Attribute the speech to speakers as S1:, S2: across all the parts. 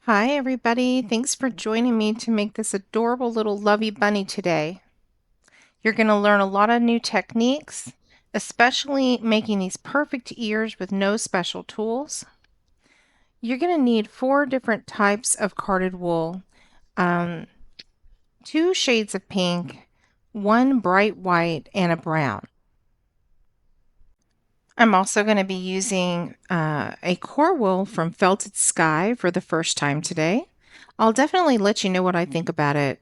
S1: Hi, everybody. Thanks for joining me to make this adorable little lovey bunny today. You're going to learn a lot of new techniques, especially making these perfect ears with no special tools. You're going to need 4 different types of carded wool, 2 shades of pink, 1 bright white, and a brown. I'm also going to be using a core wool from Felted Sky for the first time today. I'll definitely let you know what I think about it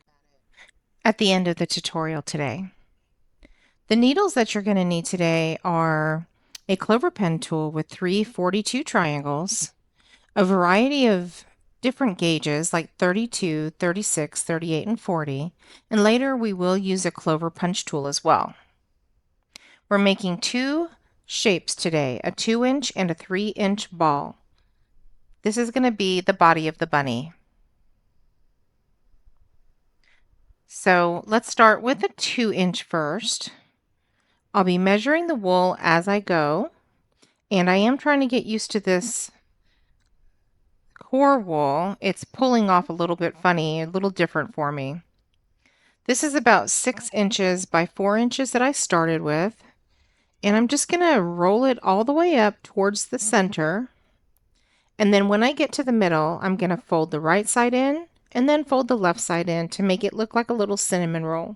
S1: at the end of the tutorial today. The needles that you're going to need today are a clover pen tool with 3 42 triangles, a variety of different gauges like 32, 36, 38, and 40, and later we will use a clover punch tool as well. We're making 2 shapes today, a 2-inch and a 3-inch ball. This is going to be the body of the bunny. So let's start with a 2-inch first. I'll be measuring the wool as I go, and I am trying to get used to this core wool. It's pulling off a little bit funny, a little different for me. This is about 6 inches by 4 inches that I started with, and I'm just going to roll it all the way up towards the center, and then when I get to the middle, I'm going to fold the right side in and then fold the left side in to make it look like a little cinnamon roll.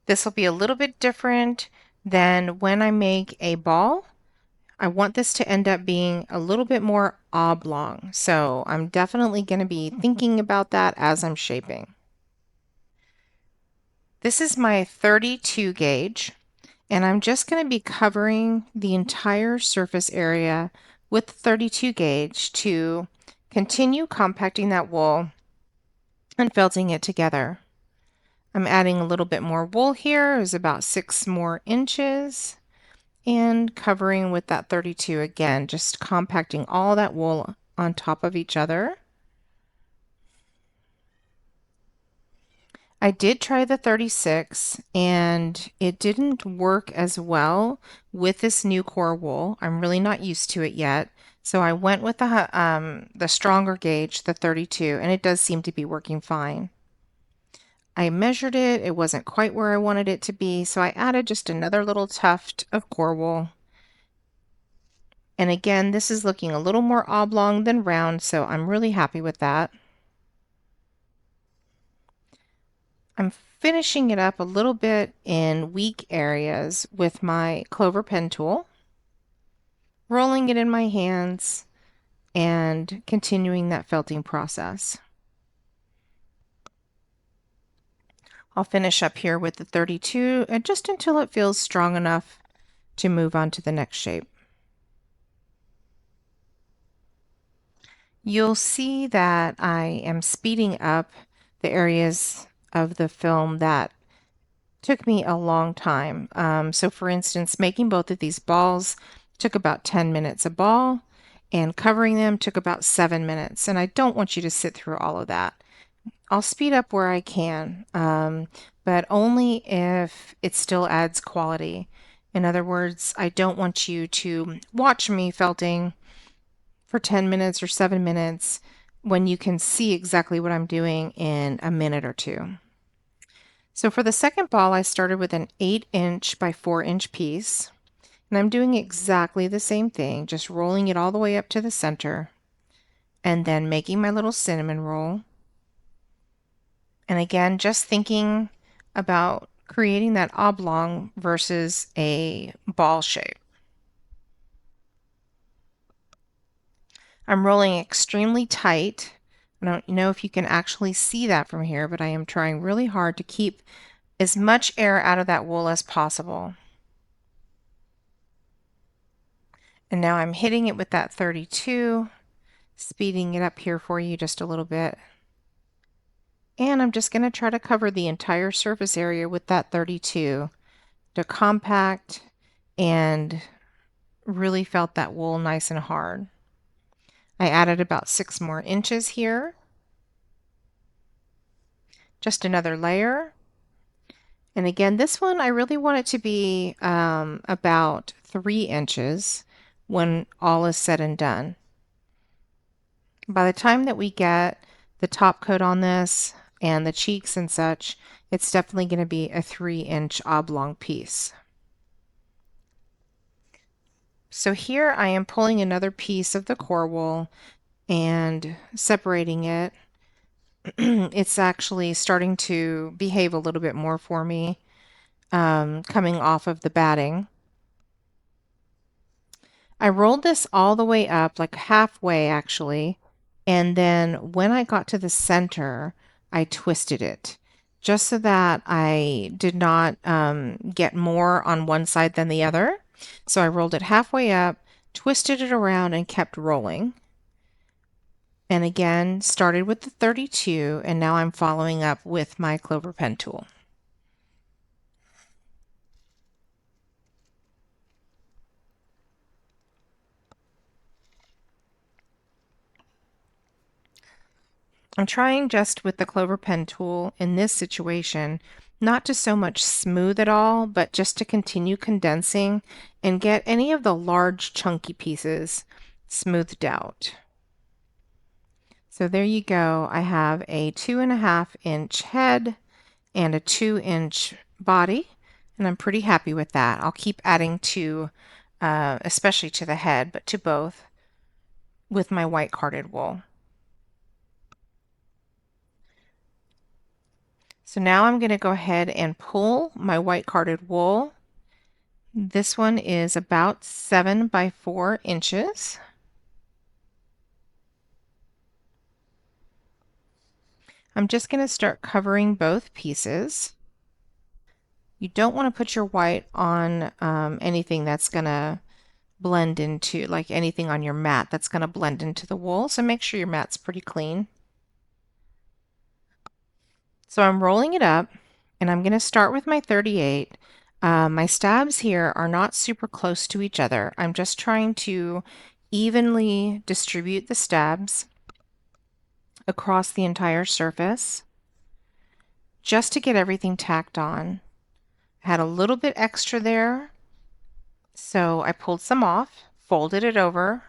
S1: This will be a little bit different than when I make a ball. I want this to end up being a little bit more oblong, so I'm definitely going to be thinking about that as I'm shaping. This is my 32 gauge, and I'm just going to be covering the entire surface area with the 32 gauge to continue compacting that wool and felting it together. I'm adding a little bit more wool here, is about 6 more inches, and covering with that 32 again, just compacting all that wool on top of each other. I did try the 36 and it didn't work as well with this new core wool. I'm really not used to it yet. So I went with the stronger gauge, the 32, and it does seem to be working fine. I measured it, it wasn't quite where I wanted it to be, so I added just another little tuft of core wool. And again, this is looking a little more oblong than round, so I'm really happy with that. I'm finishing it up a little bit in weak areas with my clover pen tool, rolling it in my hands, and continuing that felting process. I'll finish up here with the 32 and just until it feels strong enough to move on to the next shape. You'll see that I am speeding up the areas of the film that took me a long time. So for instance, making both of these balls took about 10 minutes a ball, and covering them took about 7 minutes. And I don't want you to sit through all of that. I'll speed up where I can, but only if it still adds quality. In other words, I don't want you to watch me felting for 10 minutes or 7 minutes when you can see exactly what I'm doing in a minute or two. So for the second ball, I started with an 8-inch by 4-inch piece, and I'm doing exactly the same thing, just rolling it all the way up to the center, and then making my little cinnamon roll. And again, just thinking about creating that oblong versus a ball shape. I'm rolling extremely tight. I don't know if you can actually see that from here, but I am trying really hard to keep as much air out of that wool as possible. And now I'm hitting it with that 32, speeding it up here for you just a little bit. And I'm just going to try to cover the entire surface area with that 32 to compact and really felt that wool nice and hard. I added about 6 more inches here. Just another layer. And again, this one, I really want it to be about 3 inches when all is said and done. By the time that we get the top coat on this and the cheeks and such, it's definitely going to be a 3-inch oblong piece. So here I am pulling another piece of the core wool and separating it. It's actually starting to behave a little bit more for me, coming off of the batting. I rolled this all the way up, like halfway actually, and then when I got to the center, I twisted it just so that I did not get more on one side than the other. So I rolled it halfway up, twisted it around, and kept rolling. And again, started with the 32, and now I'm following up with my clover pen tool. I'm trying just with the clover pen tool in this situation, not to so much smooth it all, but just to continue condensing and get any of the large chunky pieces smoothed out. So there you go. I have a 2.5-inch head and a 2-inch body, and I'm pretty happy with that. I'll keep adding to, especially to the head, but to both with my white carded wool. So now I'm going to go ahead and pull my white carded wool. This one is about 7 by 4 inches. I'm just going to start covering both pieces. You don't want to put your white on anything that's going to blend into, like anything on your mat that's going to blend into the wool. So make sure your mat's pretty clean. So I'm rolling it up, and I'm going to start with my 38. My stabs here are not super close to each other. I'm just trying to evenly distribute the stabs across the entire surface just to get everything tacked on. I had a little bit extra there, so I pulled some off, folded it over,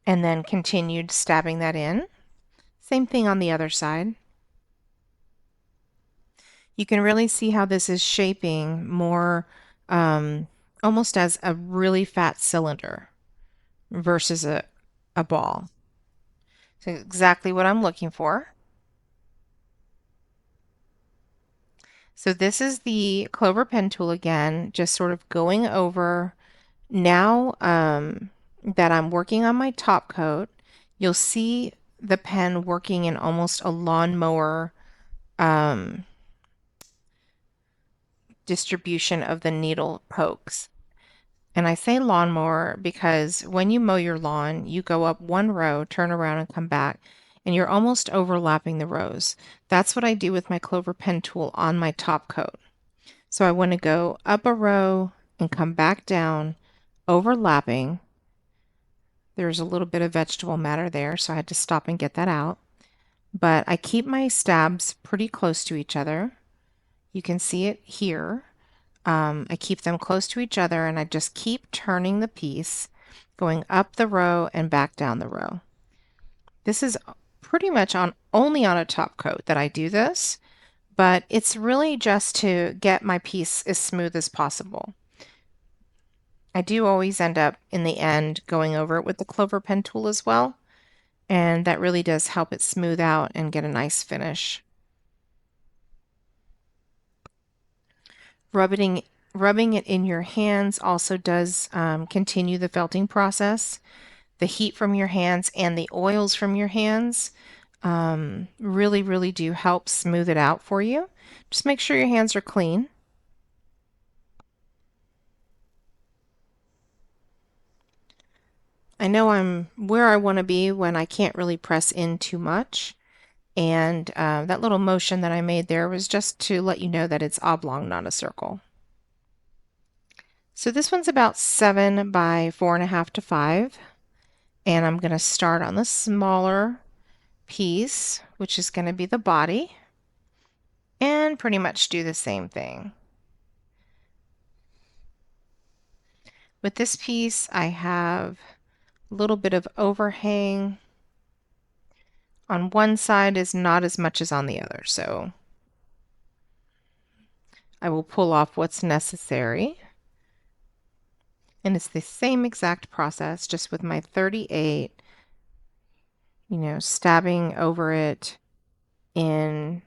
S1: and then continued stabbing that in. Same thing on the other side. You can really see how this is shaping more almost as a really fat cylinder versus a ball. So exactly what I'm looking for. So this is the clover pen tool again, just sort of going over now that I'm working on my top coat. You'll see the pen working in almost a lawnmower distribution of the needle pokes. And I say lawnmower because when you mow your lawn, you go up one row, turn around, and come back, and you're almost overlapping the rows. That's what I do with my clover pen tool on my top coat. So I want to go up a row and come back down, overlapping. There's a little bit of vegetable matter there, so I had to stop and get that out. But I keep my stabs pretty close to each other. You can see it here. I keep them close to each other, and I just keep turning the piece, going up the row and back down the row. This is pretty much only on a top coat that I do this, but it's really just to get my piece as smooth as possible. I do always end up in the end going over it with the clover pen tool as well, and that really does help it smooth out and get a nice finish. Rubbing it in your hands also does continue the felting process. The heat from your hands and the oils from your hands really do help smooth it out for you. Just make sure your hands are clean. I know I'm where I want to be when I can't really press in too much. And that little motion that I made there was just to let you know that it's oblong, not a circle. So this one's about 7 by 4.5 to 5. And I'm going to start on the smaller piece, which is going to be the body, and pretty much do the same thing. With this piece, I have A little bit of overhang on one side is not as much as on the other, so I will pull off what's necessary. And it's the same exact process, just with my 38, stabbing over it in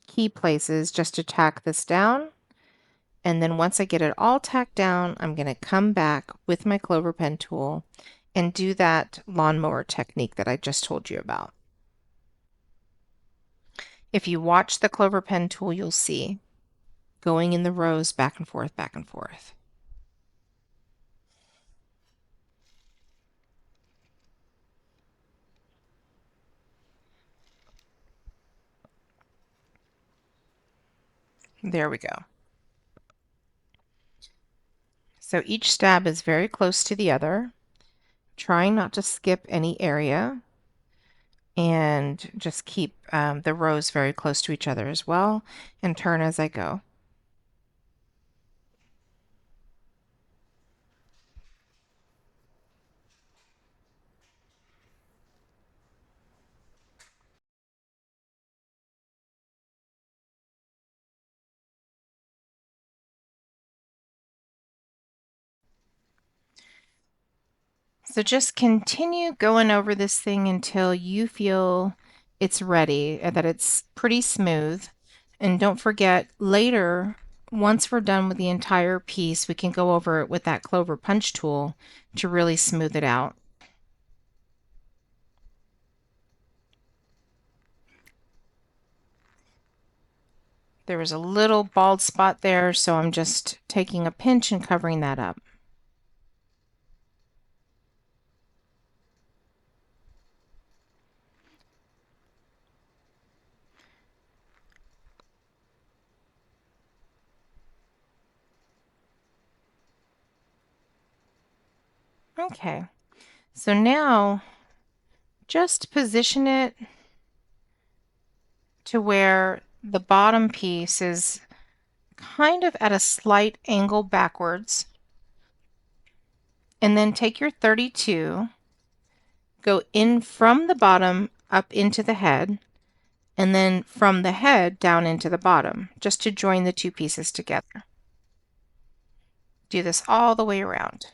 S1: key places just to tack this down. And then once I get it all tacked down, I'm going to come back with my clover pen tool and do that lawnmower technique that I just told you about. If you watch the clover pen tool, you'll see going in the rows back and forth, back and forth. There we go. So each stab is very close to the other, trying not to skip any area, and just keep the rows very close to each other as well, and turn as I go. So just continue going over this thing until you feel it's ready, that it's pretty smooth. And don't forget, later, once we're done with the entire piece, we can go over it with that clover punch tool to really smooth it out. There was a little bald spot there, so I'm just taking a pinch and covering that up. Okay, so now just position it to where the bottom piece is kind of at a slight angle backwards. And then take your 32, go in from the bottom up into the head, and then from the head down into the bottom, just to join the two pieces together. Do this all the way around.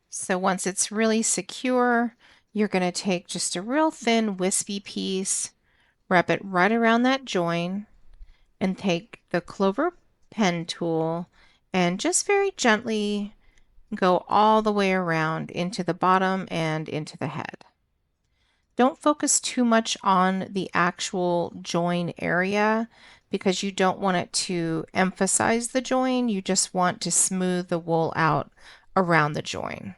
S1: So once it's really secure, you're going to take just a real thin wispy piece, wrap it right around that join, and take the clover pen tool and just very gently go all the way around into the bottom and into the head. Don't focus too much on the actual join area because you don't want it to emphasize the join. You just want to smooth the wool out around the join.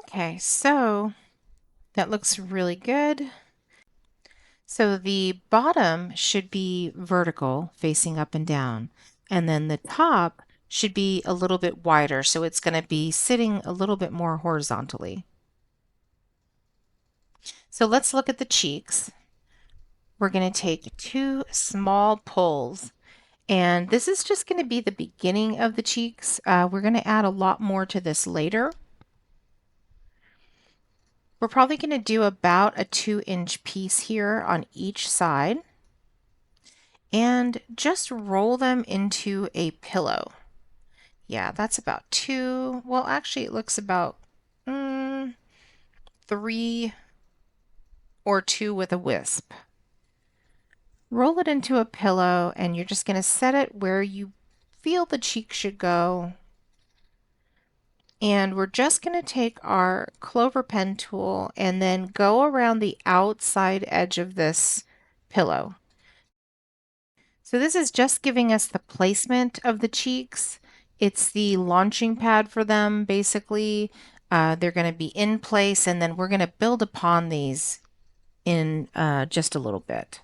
S1: Okay, so that looks really good. So the bottom should be vertical, facing up and down, and then the top should be a little bit wider, so it's going to be sitting a little bit more horizontally. So let's look at the cheeks. We're going to take 2 small pulls, and this is just going to be the beginning of the cheeks. We're going to add a lot more to this later. We're probably going to do about a 2-inch piece here on each side, and just roll them into a pillow. Yeah, that's about 2. Well, actually, it looks about 3 or 2 with a wisp. Roll it into a pillow, and you're just going to set it where you feel the cheek should go. And we're just going to take our clover pen tool and then go around the outside edge of this pillow. So this is just giving us the placement of the cheeks. It's the launching pad for them, basically. They're going to be in place, and then we're going to build upon these in just a little bit.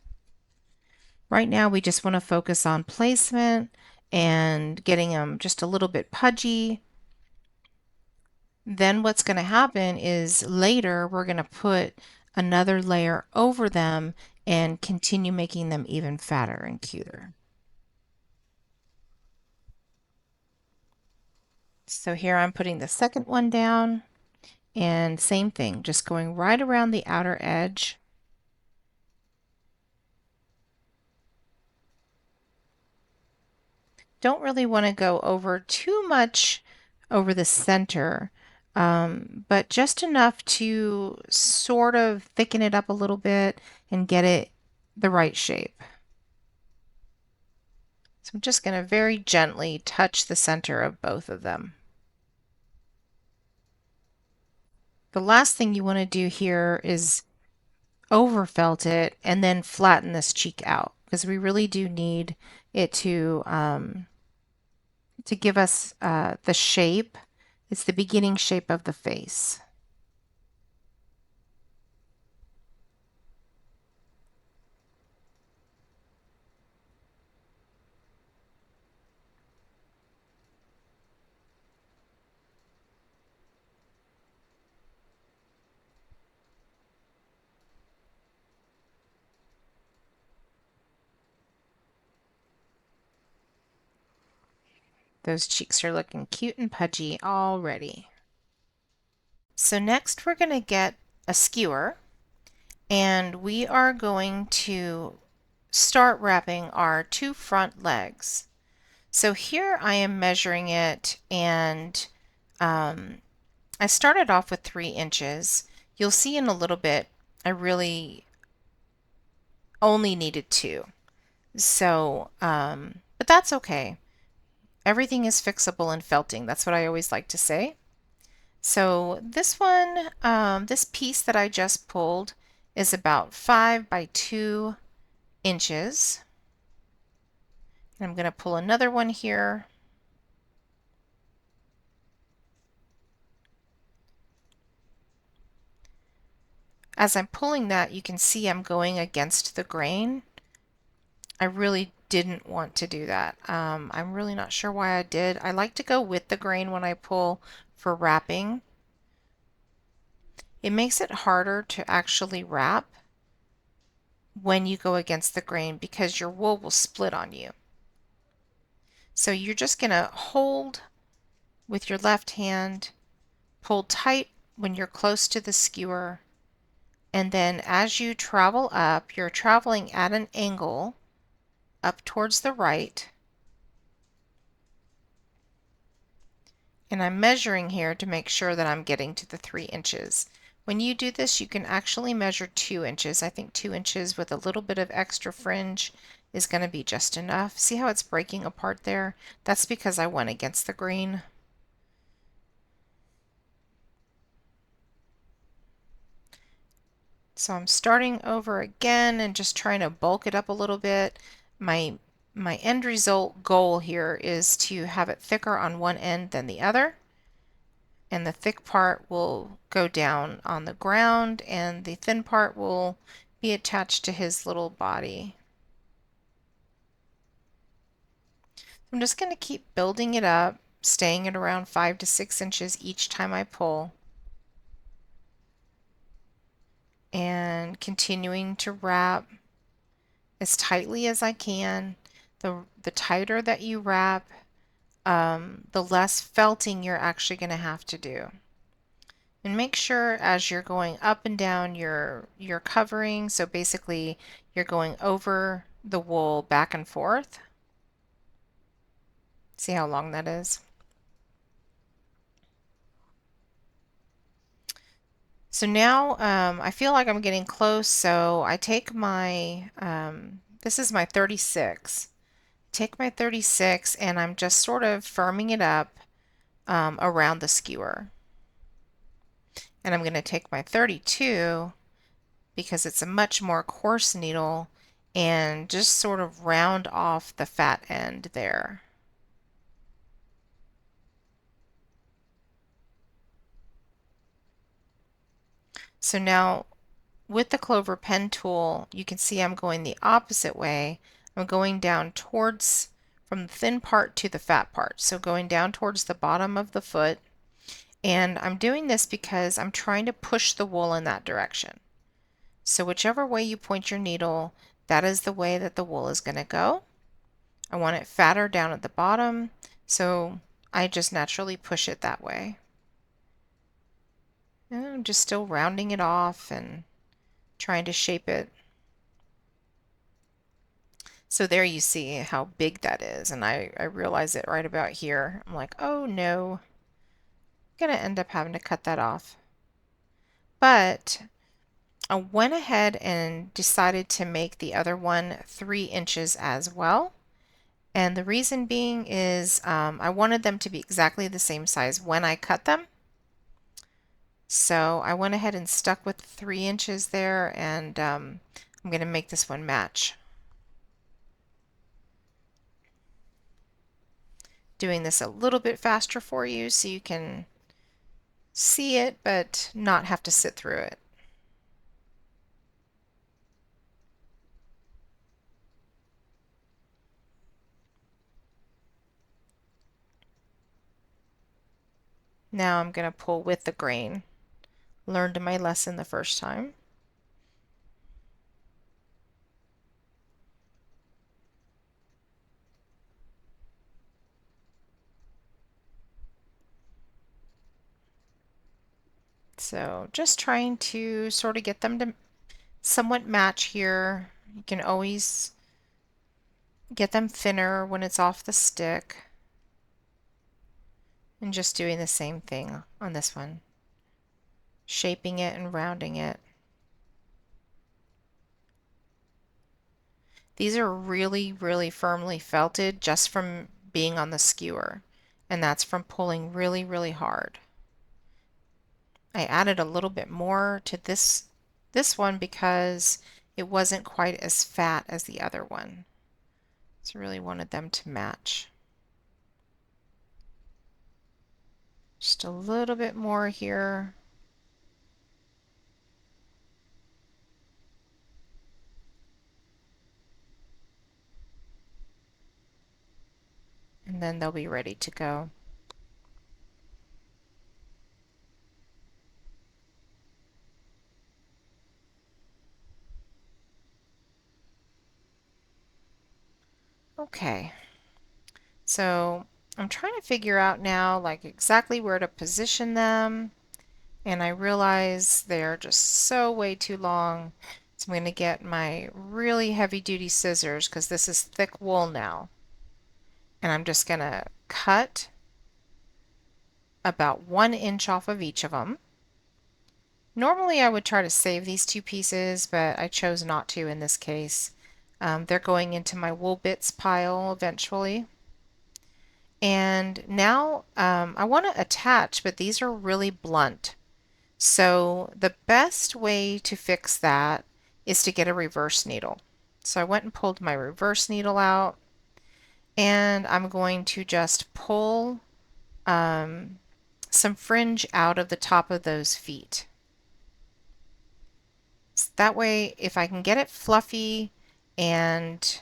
S1: Right now, we just want to focus on placement and getting them just a little bit pudgy. Then what's going to happen is later we're going to put another layer over them and continue making them even fatter and cuter. So here I'm putting the second one down, and same thing, just going right around the outer edge. Don't really want to go over too much over the center, but just enough to sort of thicken it up a little bit and get it the right shape. So I'm just going to very gently touch the center of both of them. The last thing you want to do here is over felt it and then flatten this cheek out, because we really do need it to give us the shape. It's the beginning shape of the face. Those cheeks are looking cute and pudgy already. So next we're going to get a skewer, and we are going to start wrapping our two front legs. So here I am measuring it, and I started off with 3 inches. You'll see in a little bit I really only needed 2. So, but that's okay. Everything is fixable in felting. That's what I always like to say. So this one, this piece that I just pulled is about 5 by 2 inches. And I'm going to pull another one here. As I'm pulling that, you can see I'm going against the grain. I really didn't want to do that. I'm really not sure why I did. I like to go with the grain when I pull for wrapping. It makes it harder to actually wrap when you go against the grain because your wool will split on you. So you're just going to hold with your left hand, pull tight when you're close to the skewer, and then as you travel up, you're traveling at an angle up towards the right. And I'm measuring here to make sure that I'm getting to the 3 inches. When you do this, you can actually measure 2 inches. I think 2 inches with a little bit of extra fringe is going to be just enough. See how it's breaking apart there? That's because I went against the grain. So I'm starting over again and just trying to bulk it up a little bit. My end result goal here is to have it thicker on one end than the other. And the thick part will go down on the ground and the thin part will be attached to his little body. I'm just going to keep building it up, staying at around 5 to 6 inches each time I pull, and continuing to wrap as tightly as I can. The tighter that you wrap, the less felting you're actually going to have to do. And make sure as you're going up and down you're covering, so basically you're going over the wool back and forth. See how long that is? So now I feel like I'm getting close, so I take my, this is my 36. Take my 36 and I'm just sort of firming it up around the skewer. And I'm going to take my 32 because it's a much more coarse needle and just sort of round off the fat end there. So now with the clover pen tool, you can see I'm going the opposite way. I'm going down towards, from the thin part to the fat part. So going down towards the bottom of the foot. And I'm doing this because I'm trying to push the wool in that direction. So whichever way you point your needle, that is the way that the wool is going to go. I want it fatter down at the bottom, so I just naturally push it that way. And I'm just still rounding it off and trying to shape it. So there you see how big that is, and I realize it right about here. I'm like, oh no, I'm gonna end up having to cut that off. But I went ahead and decided to make the other one 3 inches as well. And the reason being is I wanted them to be exactly the same size when I cut them. So I went ahead and stuck with 3 inches there, and I'm going to make this one match. Doing this a little bit faster for you so you can see it but not have to sit through it. Now I'm going to pull with the grain. Learned my lesson the first time. So just trying to sort of get them to somewhat match here. You can always get them thinner when it's off the stick. And just doing the same thing on this one. Shaping it and rounding it. These are really, really firmly felted just from being on the skewer, and that's from pulling really, really hard. I added a little bit more to this one because it wasn't quite as fat as the other one. So I really wanted them to match. Just a little bit more here. And then they'll be ready to go. Okay, so I'm trying to figure out now like exactly where to position them, and I realize they're just so way too long. So I'm going to get my really heavy duty scissors because this is thick wool now, and I'm just going to cut about 1 inch off of each of them. Normally I would try to save these 2 pieces, but I chose not to in this case. They're going into my wool bits pile eventually. And now I want to attach, but these are really blunt. So the best way to fix that is to get a reverse needle. So I went and pulled my reverse needle out, and I'm going to just pull some fringe out of the top of those feet. So that way, if I can get it fluffy and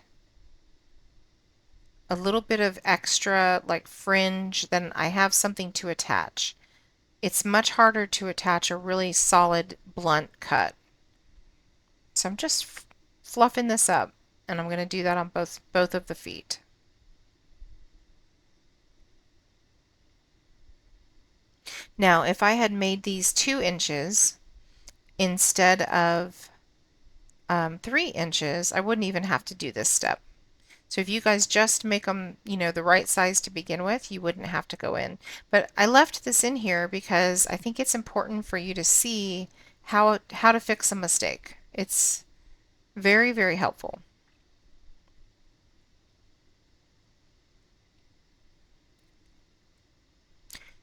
S1: a little bit of extra like fringe, then I have something to attach. It's much harder to attach a really solid blunt cut. So I'm just fluffing this up, and I'm going to do that on both of the feet. Now, if I had made these 2 inches instead of 3 inches, I wouldn't even have to do this step. So if you guys just make them, the right size to begin with, you wouldn't have to go in. But I left this in here because I think it's important for you to see how to fix a mistake. It's very, very helpful.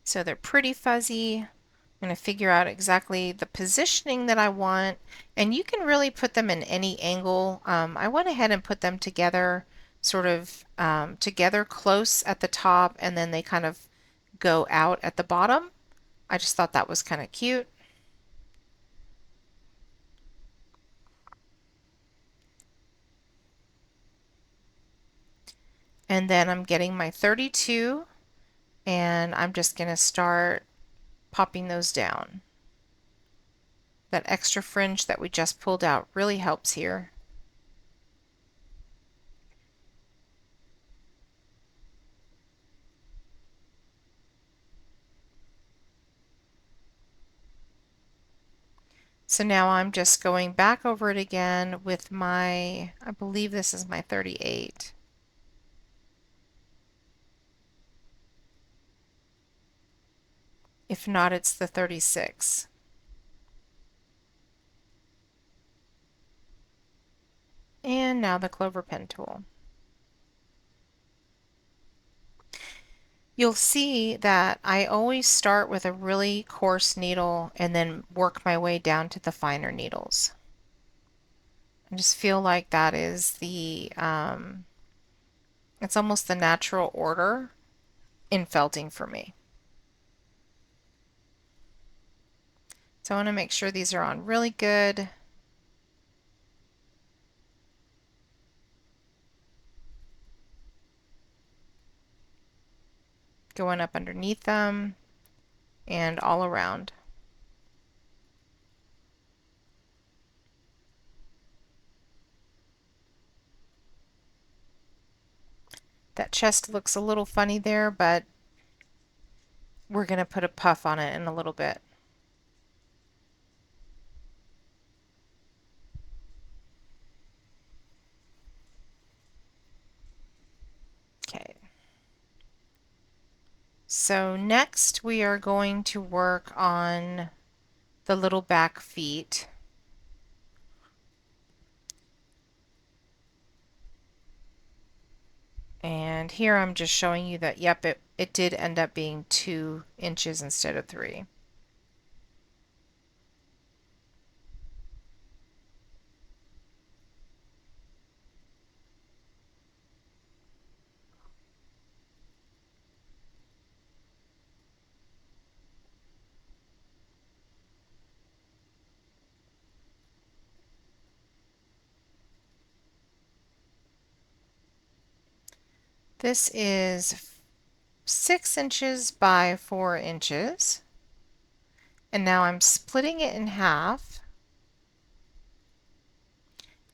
S1: So they're pretty fuzzy. I'm going to figure out exactly the positioning that I want, and you can really put them in any angle. I went ahead and put them together, sort of together close at the top, and then they kind of go out at the bottom. I just thought that was kind of cute. And then I'm getting my 32 and I'm just going to start popping those down. That extra fringe that we just pulled out really helps here. So now I'm just going back over it again with my, I believe this is my 38. If not, it's the 36. And now the clover pen tool. You'll see that I always start with a really coarse needle and then work my way down to the finer needles. I just feel like that is it's almost the natural order in felting for me. So I want to make sure these are on really good. Going up underneath them and all around. That chest looks a little funny there, but we're going to put a puff on it in a little bit. Okay. So next we are going to work on the little back feet. And here I'm just showing you that, yep, it did end up being 2 inches instead of 3. This is 6 inches by 4 inches. And now I'm splitting it in half.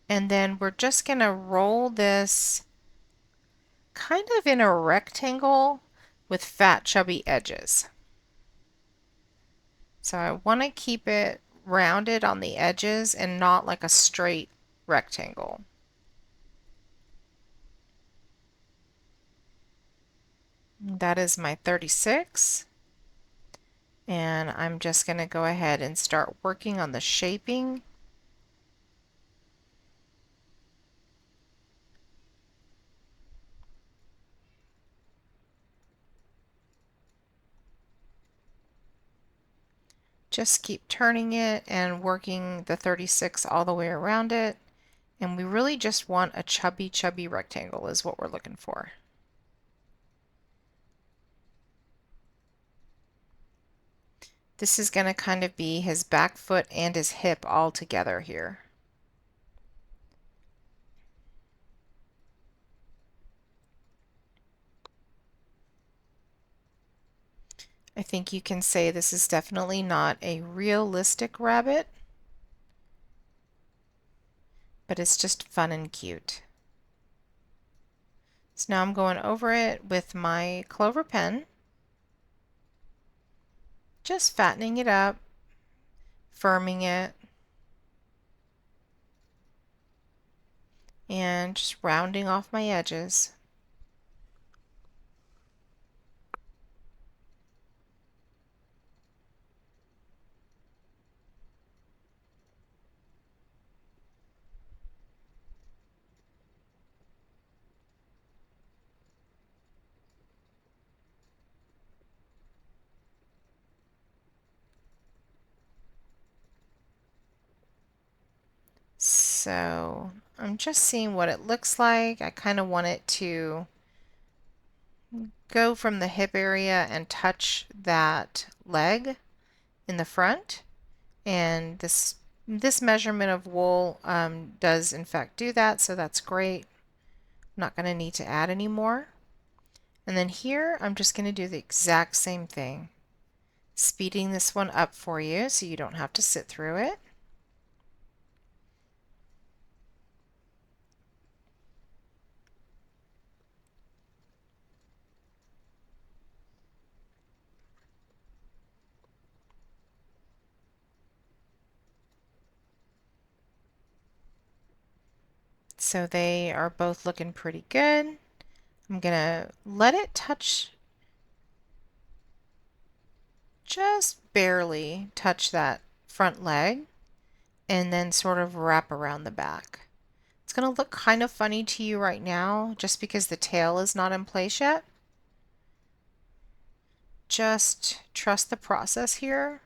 S1: And then we're just going to roll this kind of in a rectangle with fat, chubby edges. So I want to keep it rounded on the edges and not like a straight rectangle. That is my 36. And I'm just going to go ahead and start working on the shaping. Just keep turning it and working the 36 all the way around it. And we really just want a chubby, chubby rectangle is what we're looking for. This is going to kind of be his back foot and his hip all together here. I think you can say this is definitely not a realistic rabbit, but it's just fun and cute. So now I'm going over it with my clover pen, just fattening it up, firming it, and just rounding off my edges. So I'm just seeing what it looks like. I kind of want it to go from the hip area and touch that leg in the front. And this measurement of wool does in fact do that, so that's great. I'm not going to need to add any more. And then here, I'm just going to do the exact same thing. Speeding this one up for you so you don't have to sit through it. So they are both looking pretty good. I'm going to let it touch, just barely touch that front leg, and then sort of wrap around the back. It's going to look kind of funny to you right now just because the tail is not in place yet. Just trust the process here.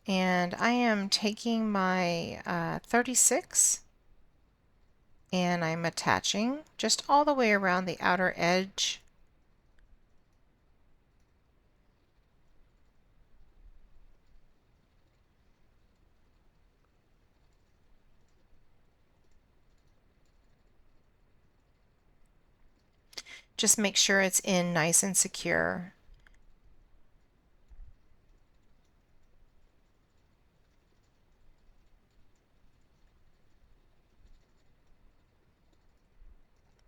S1: And I am taking my 36 and I'm attaching just all the way around the outer edge. Just make sure it's in nice and secure.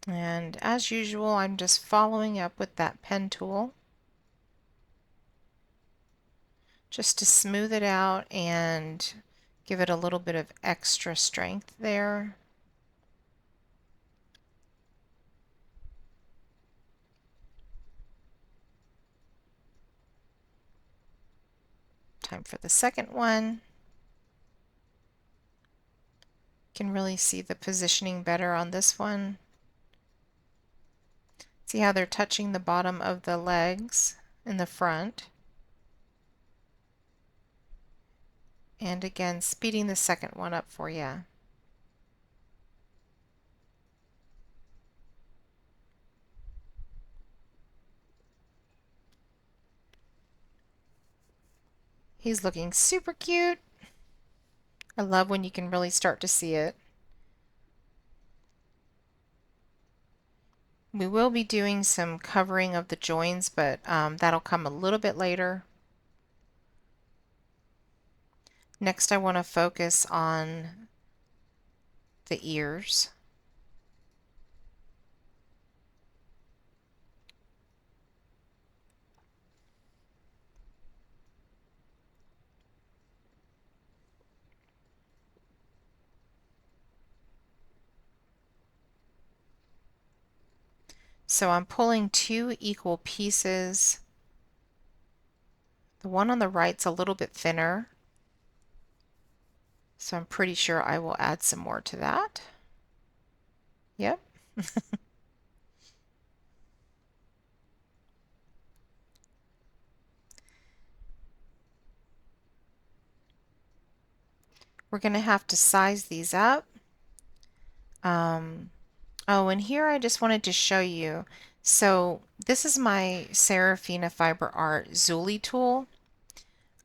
S1: And as usual, I'm just following up with that pen tool just to smooth it out and give it a little bit of extra strength there. Time for the second one. Can really see the positioning better on this one. See how they're touching the bottom of the legs in the front. And again, speeding the second one up for you. He's looking super cute. I love when you can really start to see it. We will be doing some covering of the joins, but that'll come a little bit later. Next, I want to focus on the ears. So I'm pulling two equal pieces. The one on the right's a little bit thinner, so I'm pretty sure I will add some more to that. Yep. We're going to have to size these up. Oh, and here I just wanted to show you. So this is my Serafina Fiber Art Zuli tool.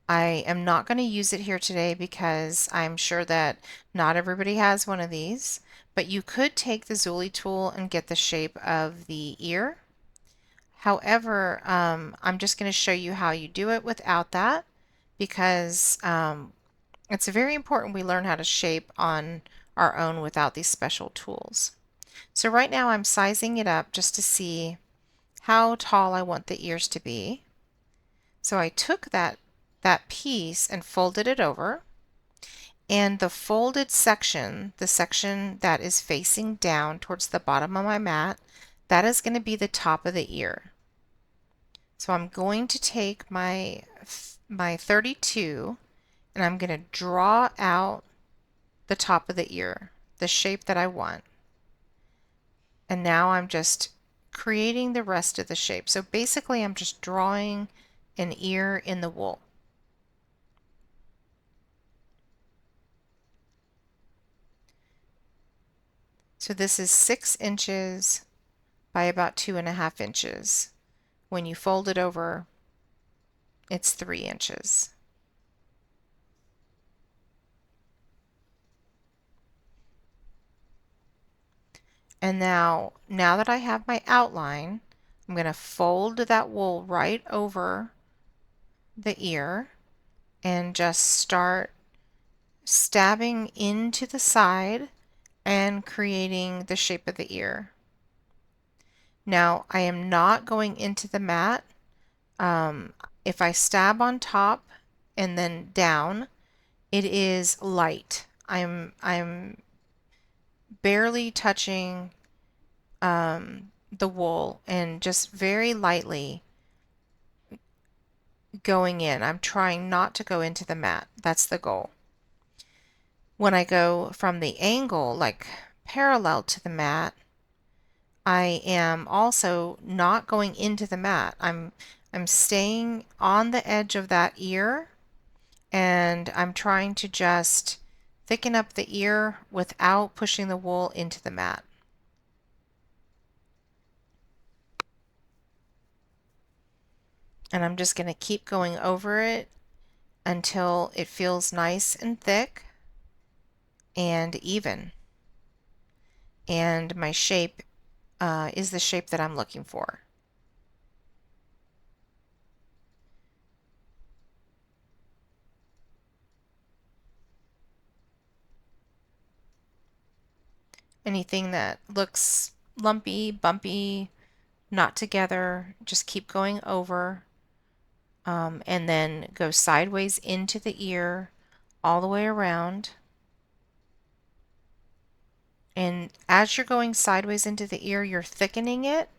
S1: I am not going to use it here today because I'm sure that not everybody has one of these, but you could take the Zuli tool and get the shape of the ear. However, I'm just going to show you how you do it without that because it's very important we learn how to shape on our own without these special tools. So right now I'm sizing it up just to see how tall I want the ears to be. So I took that piece and folded it over, and the folded section, the section that is facing down towards the bottom of my mat, that is going to be the top of the ear. So I'm going to take my 32 and I'm going to draw out the top of the ear, the shape that I want. And now I'm just creating the rest of the shape. So basically I'm just drawing an ear in the wool. So this is 6 inches by about 2.5 inches. When you fold it over, it's 3 inches. And now that I have my outline, I'm going to fold that wool right over the ear and just start stabbing into the side and creating the shape of the ear. Now I am not going into the mat. Um, if I stab on top and then down, it is light. I'm barely touching the wool and just very lightly going in. I'm trying not to go into the mat. That's the goal. When I go from the angle, like parallel to the mat, I am also not going into the mat. I'm staying on the edge of that ear, and I'm trying to just thicken up the ear without pushing the wool into the mat. And I'm just going to keep going over it until it feels nice and thick and even. And my shape is the shape that I'm looking for. Anything that looks lumpy, bumpy, not together, just keep going over, and then go sideways into the ear all the way around. And as you're going sideways into the ear, you're thickening it.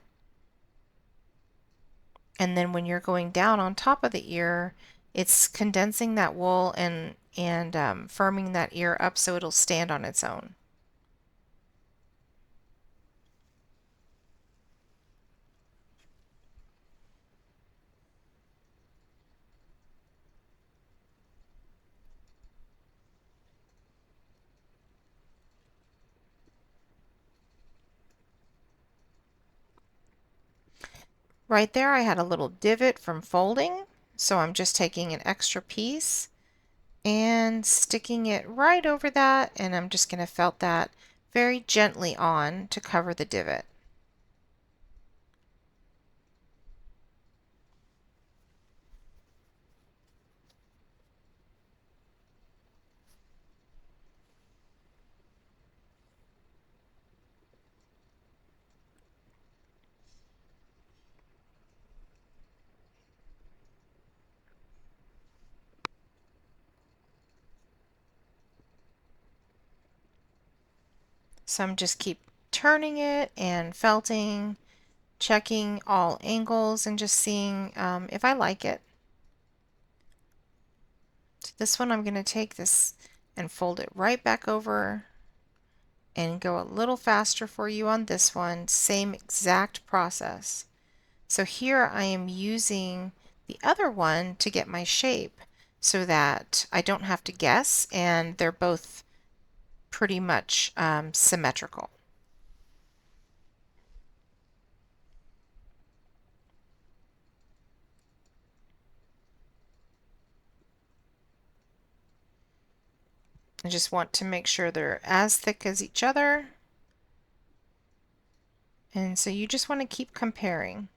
S1: And then when you're going down on top of the ear, it's condensing that wool and firming that ear up so it'll stand on its own. Right there, I had a little divot from folding, so I'm just taking an extra piece and sticking it right over that, and I'm just going to felt that very gently on to cover the divot. So I'm just keep turning it and felting, checking all angles and just seeing if I like it. So this one I'm going to take this and fold it right back over and go a little faster for you on this one. Same exact process. So here I am using the other one to get my shape so that I don't have to guess, and they're both pretty much symmetrical. I just want to make sure they're as thick as each other. And so you just want to keep comparing.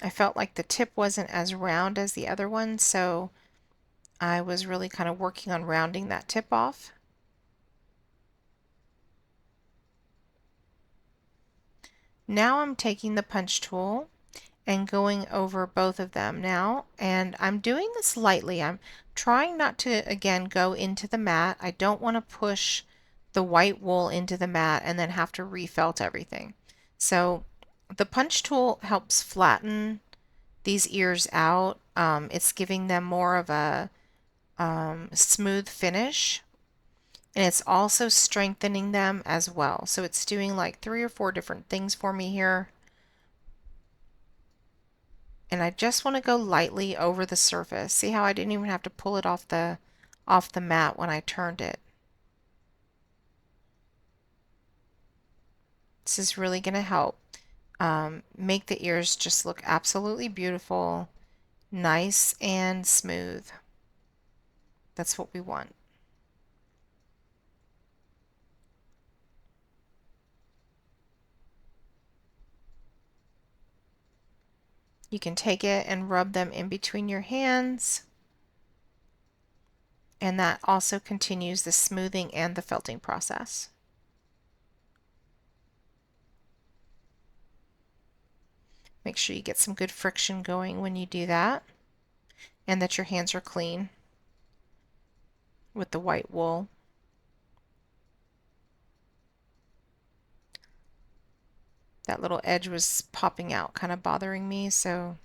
S1: I felt like the tip wasn't as round as the other one, so I was really kind of working on rounding that tip off. Now I'm taking the punch tool and going over both of them now, and I'm doing this lightly. I'm trying not to, again, go into the mat. I don't want to push the white wool into the mat and then have to refelt everything. So the punch tool helps flatten these ears out. It's giving them more of a smooth finish, and it's also strengthening them as well. So it's doing like 3 or 4 different things for me here. And I just want to go lightly over the surface. See how I didn't even have to pull it off the mat when I turned it. This is really going to help make the ears just look absolutely beautiful, nice and smooth. That's what we want. You can take it and rub them in between your hands, and that also continues the smoothing and the felting process. Make sure you get some good friction going when you do that, and that your hands are clean with the white wool. That little edge was popping out, kind of bothering me, so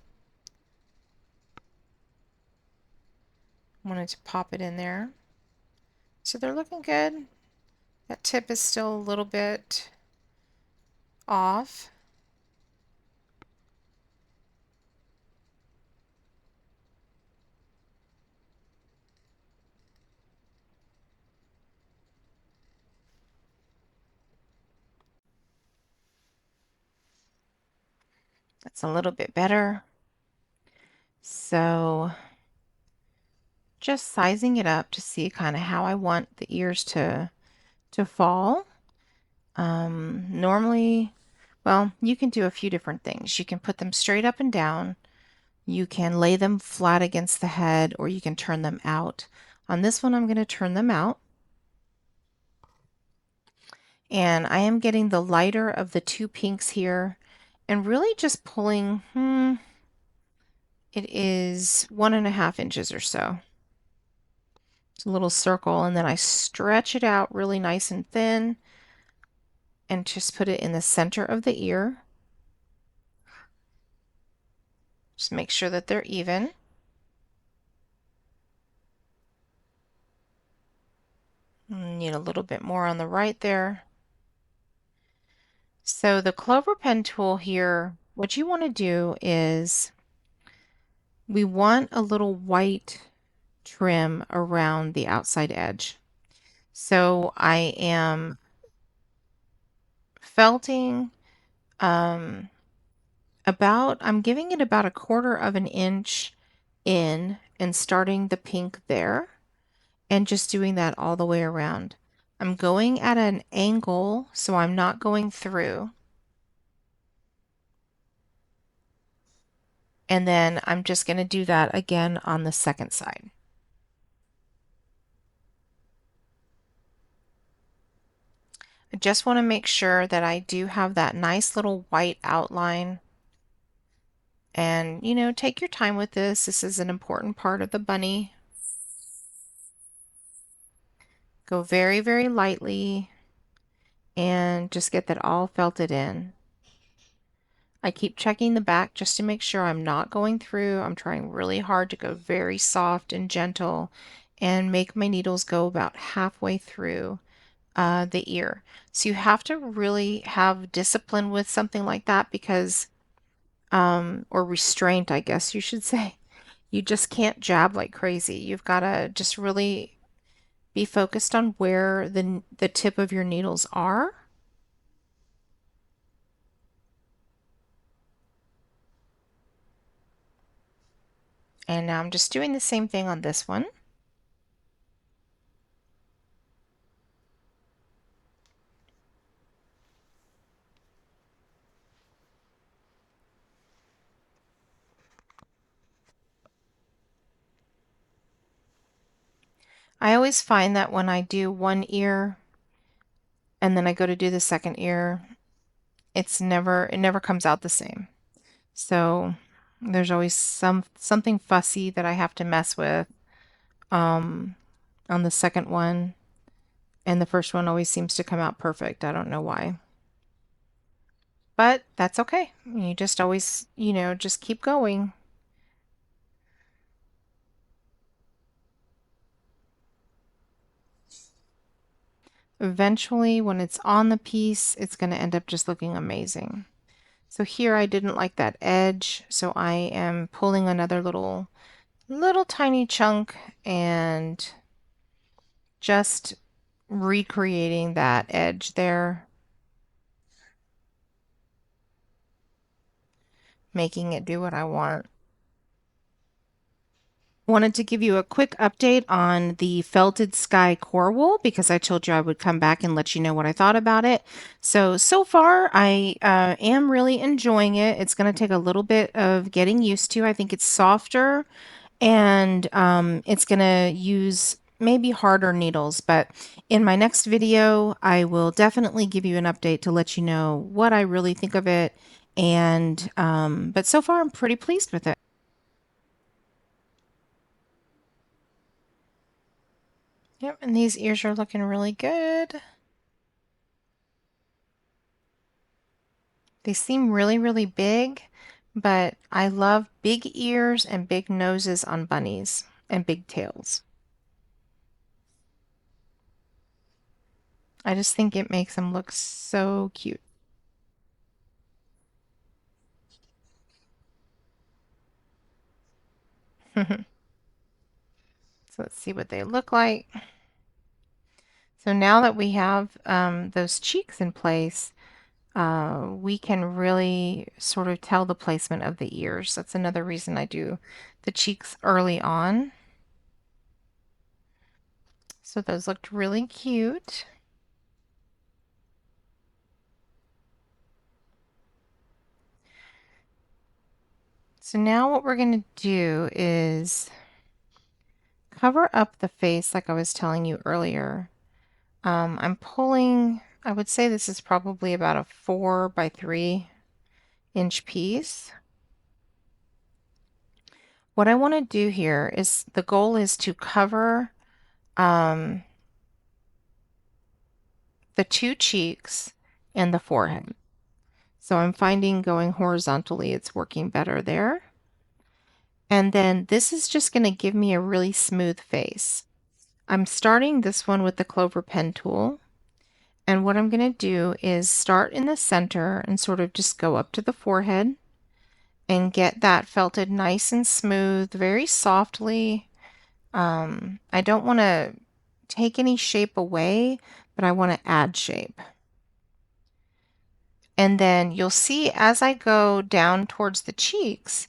S1: I wanted to pop it in there. So they're looking good. That tip is still a little bit off. That's a little bit better. So just sizing it up to see kind of how I want the ears to fall. Normally, well, you can do a few different things. You can put them straight up and down. You can lay them flat against the head, or you can turn them out. On this one, I'm going to turn them out. And I am getting the lighter of the two pinks here and really just pulling, it is 1.5 inches or so. It's a little circle, and then I stretch it out really nice and thin and just put it in the center of the ear. Just make sure that they're even. Need a little bit more on the right there. So the clover pen tool here, what you want to do is we want a little white trim around the outside edge. So I am felting I'm giving it about 1/4 of an inch in and starting the pink there and just doing that all the way around. I'm going at an angle so I'm not going through. And then I'm just going to do that again on the second side. I just want to make sure that I do have that nice little white outline. And, take your time with this. This is an important part of the bunny. Go very, very lightly and just get that all felted in. I keep checking the back just to make sure I'm not going through. I'm trying really hard to go very soft and gentle and make my needles go about halfway through the ear. So you have to really have discipline with something like that because, or restraint, I guess you should say. You just can't jab like crazy. You've got to just really be focused on where the tip of your needles are. And now I'm just doing the same thing on this one. I always find that when I do one ear and then I go to do the second ear, it never comes out the same. So there's always something fussy that I have to mess with on the second one, and the first one always seems to come out perfect. I don't know why. But that's okay. You just always, just keep going. Eventually, when it's on the piece, it's going to end up just looking amazing. So here I didn't like that edge, so I am pulling another little tiny chunk and just recreating that edge there, making it do what I want. Wanted to give you a quick update on the Felted Sky core wool because I told you I would come back and let you know what I thought about it. So far I am really enjoying it. It's going to take a little bit of getting used to. I think it's softer and it's going to use maybe harder needles, but in my next video I will definitely give you an update to let you know what I really think of it. And but so far I'm pretty pleased with it. Yep, and these ears are looking really good. They seem really, really big, but I love big ears and big noses on bunnies and big tails. I just think it makes them look so cute. So let's see what they look like. So now that we have those cheeks in place, we can really sort of tell the placement of the ears. That's another reason I do the cheeks early on. So those looked really cute. So now what we're going to do is cover up the face like I was telling you earlier. I'm pulling, I would say this is probably about a 4 by 3 inch piece. What I want to do here is the goal is to cover the 2 cheeks and the forehead. So I'm finding going horizontally, it's working better there. And then this is just going to give me a really smooth face. I'm starting this one with the clover pen tool. And what I'm going to do is start in the center and sort of just go up to the forehead and get that felted nice and smooth, very softly. I don't want to take any shape away, but I want to add shape. And then you'll see as I go down towards the cheeks,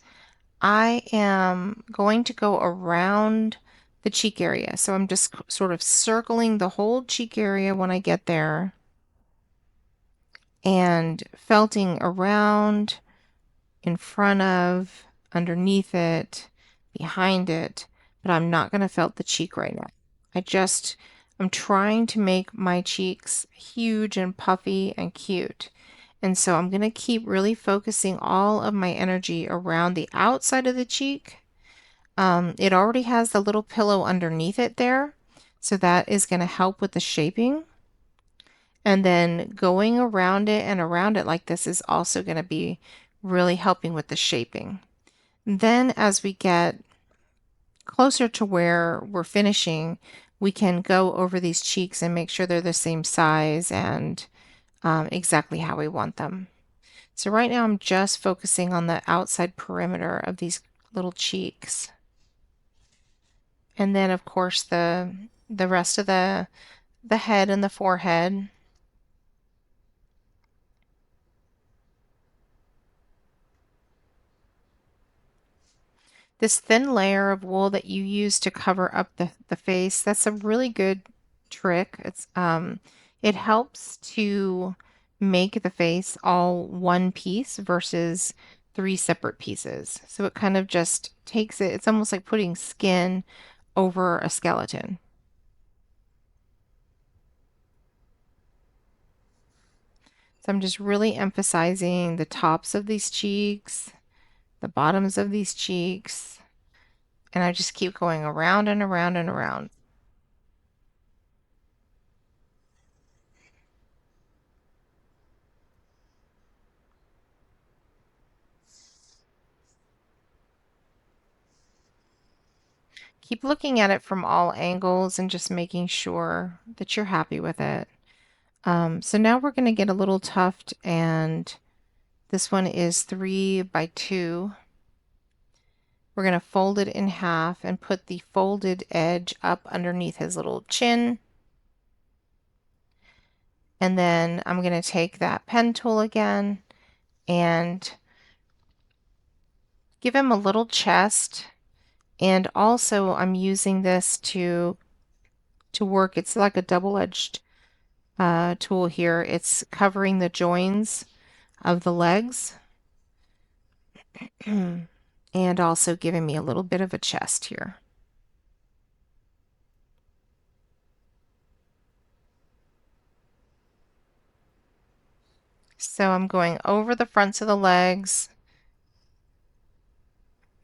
S1: I am going to go around the cheek area. So I'm just sort of circling the whole cheek area when I get there and felting around, in front of, underneath it, behind it, but I'm not going to felt the cheek right now. I'm trying to make my cheeks huge and puffy and cute. And so I'm going to keep really focusing all of my energy around the outside of the cheek. It already has the little pillow underneath it there, so that is going to help with the shaping. And then going around it and around it like this is also going to be really helping with the shaping. Then as we get closer to where we're finishing, we can go over these cheeks and make sure they're the same size and exactly how we want them. So right now I'm just focusing on the outside perimeter of these little cheeks. And then of course the rest of the head and the forehead. This thin layer of wool that you use to cover up the face, that's a really good trick. It helps to make the face all one piece versus 3 separate pieces. So it kind of just takes it, it's almost like putting skin over a skeleton. So I'm just really emphasizing the tops of these cheeks, the bottoms of these cheeks, and I just keep going around and around and around. Keep looking at it from all angles and just making sure that you're happy with it. So now we're going to get a little tuft, and this one is 3 by 2. We're going to fold it in half and put the folded edge up underneath his little chin. And then I'm going to take that pen tool again and give him a little chest And also I'm using this to work. It's like a double-edged tool here. It's covering the joins of the legs and also giving me a little bit of a chest here. So I'm going over the fronts of the legs,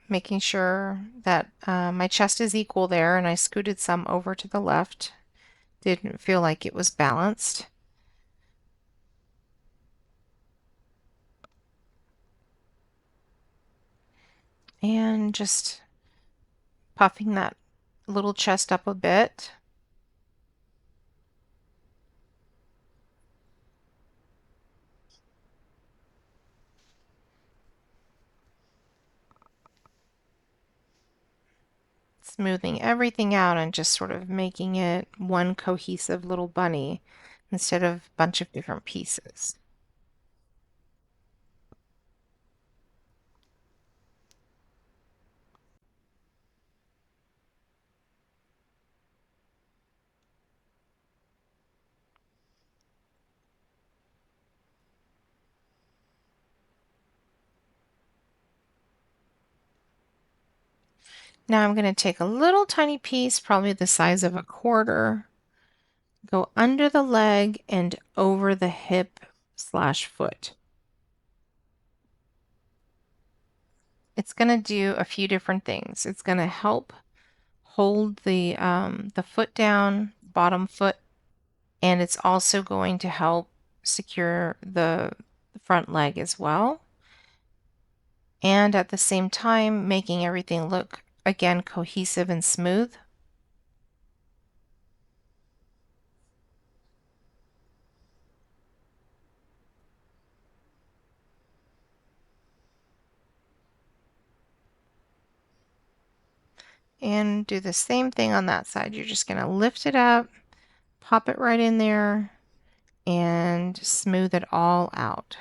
S1: making sure that my chest is equal there, and I scooted some over to the left. Didn't feel like it was balanced. And just puffing that little chest up a bit. Smoothing everything out and just sort of making it one cohesive little bunny instead of a bunch of different pieces. Now I'm going to take a little tiny piece, probably the size of a quarter, go under the leg and over the hip/foot. It's going to do a few different things. It's going to help hold the foot down, bottom foot, and it's also going to help secure the front leg as well. And at the same time, making everything look, again, cohesive and smooth. And do the same thing on that side. You're just going to lift it up, pop it right in there, and smooth it all out.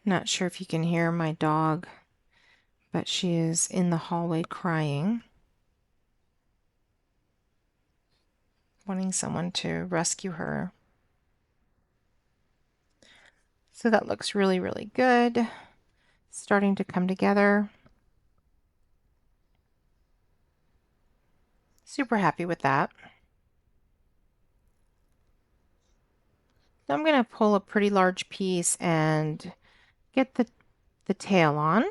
S1: Not sure if you can hear my dog, but she is in the hallway crying, wanting someone to rescue her. So that looks really, really good. Starting to come together. Super happy with that. So I'm going to pull a pretty large piece and get the tail on.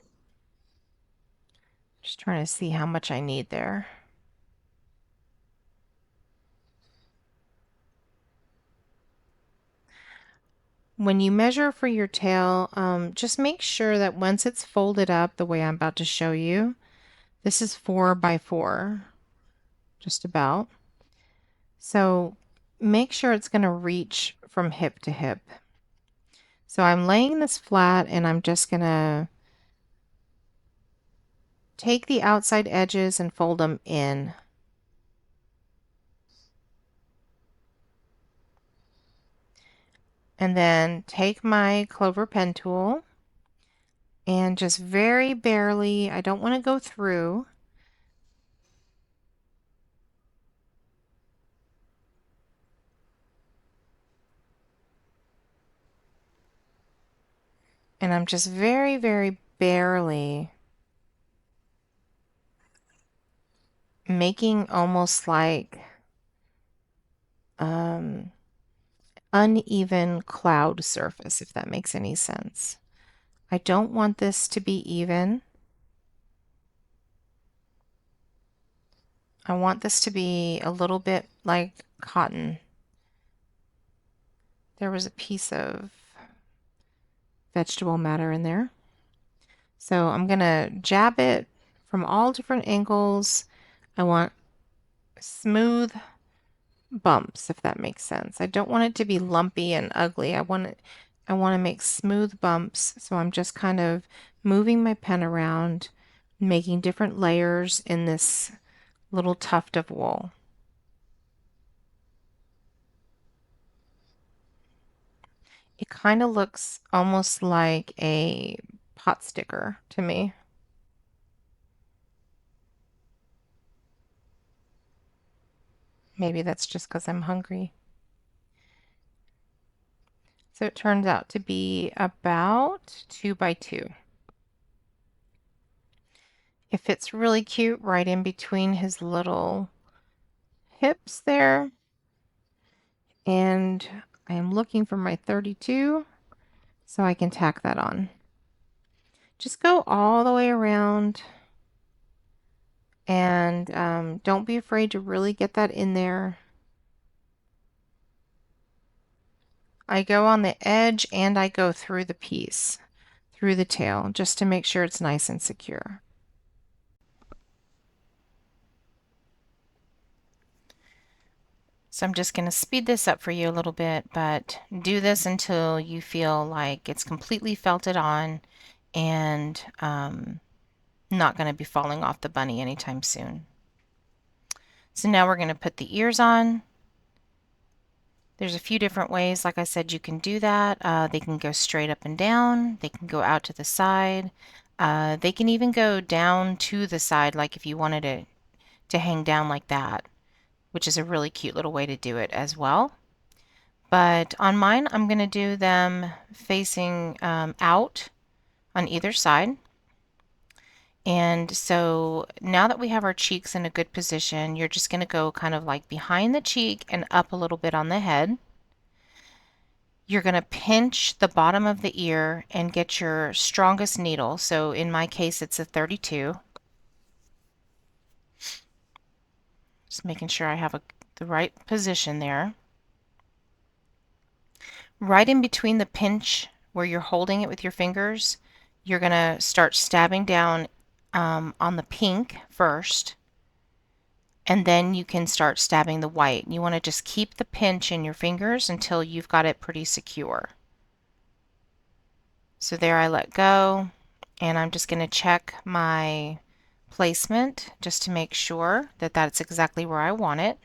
S1: Just trying to see how much I need there. When you measure for your tail, just make sure that once it's folded up the way I'm about to show you, this is 4 by 4, just about. So make sure it's going to reach from hip to hip. So I'm laying this flat and I'm just going to take the outside edges and fold them in. And then take my clover pen tool and just very barely, I don't want to go through, and I'm just very, very barely making almost like uneven cloud surface, if that makes any sense. I don't want this to be even. I want this to be a little bit like cotton. There was a piece of vegetable matter in there. So I'm going to jab it from all different angles. I want smooth bumps, if that makes sense. I don't want it to be lumpy and ugly. I want to make smooth bumps. So I'm just kind of moving my pen around, making different layers in this little tuft of wool. It kind of looks almost like a pot sticker to me. Maybe that's just because I'm hungry. So it turns out to be about 2 by 2. It fits really cute right in between his little hips there. And I am looking for my 32 so I can tack that on. Just go all the way around and don't be afraid to really get that in there. I go on the edge and I go through the piece, through the tail, just to make sure it's nice and secure. So I'm just going to speed this up for you a little bit, but do this until you feel like it's completely felted on and not going to be falling off the bunny anytime soon. So now we're going to put the ears on. There's a few different ways, like I said, you can do that. They can go straight up and down. They can go out to the side. They can even go down to the side, like if you wanted it to hang down like that, which is a really cute little way to do it as well. But on mine, I'm going to do them facing out on either side. And so now that we have our cheeks in a good position, you're just going to go kind of like behind the cheek and up a little bit on the head. You're going to pinch the bottom of the ear and get your strongest needle. So in my case, it's a 32. Just making sure I have the right position there. Right in between the pinch where you're holding it with your fingers, you're going to start stabbing down on the pink first, and then you can start stabbing the white. You want to just keep the pinch in your fingers until you've got it pretty secure. So there I let go, and I'm just going to check my placement just to make sure that that's exactly where I want it.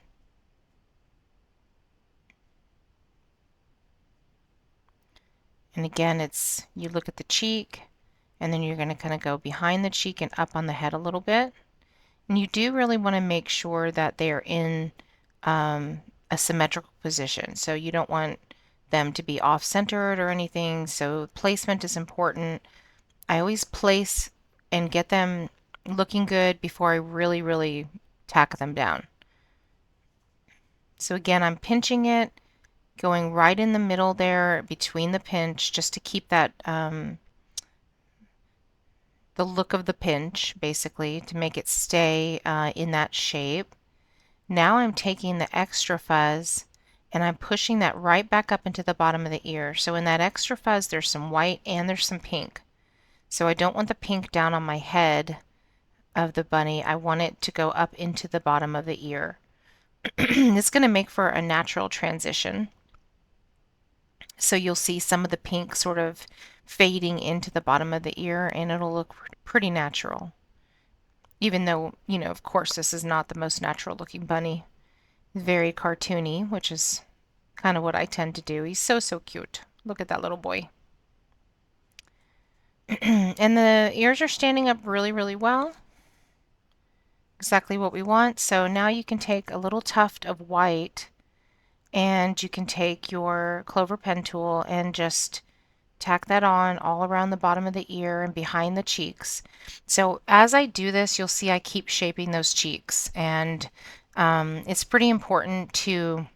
S1: And again, it's you look at the cheek, and then you're going to kind of go behind the cheek and up on the head a little bit. And you do really want to make sure that they are in a symmetrical position. So you don't want them to be off-centered or anything. So placement is important. I always place and get them looking good before I really, really tack them down. So again, I'm pinching it, going right in the middle there between the pinch just to keep that the look of the pinch, basically, to make it stay in that shape. Now I'm taking the extra fuzz and I'm pushing that right back up into the bottom of the ear. So in that extra fuzz, there's some white and there's some pink. So I don't want the pink down on my head of the bunny. I want it to go up into the bottom of the ear. It's going to make for a natural transition. So you'll see some of the pink sort of fading into the bottom of the ear, and it'll look pretty natural. Even though, you know, of course, this is not the most natural looking bunny. Very cartoony, which is kind of what I tend to do. He's so, so cute. Look at that little boy. And the ears are standing up really, really well. Exactly what we want. So now you can take a little tuft of white and you can take your clover pen tool and just tack that on all around the bottom of the ear and behind the cheeks. So as I do this, you'll see I keep shaping those cheeks, and it's pretty important to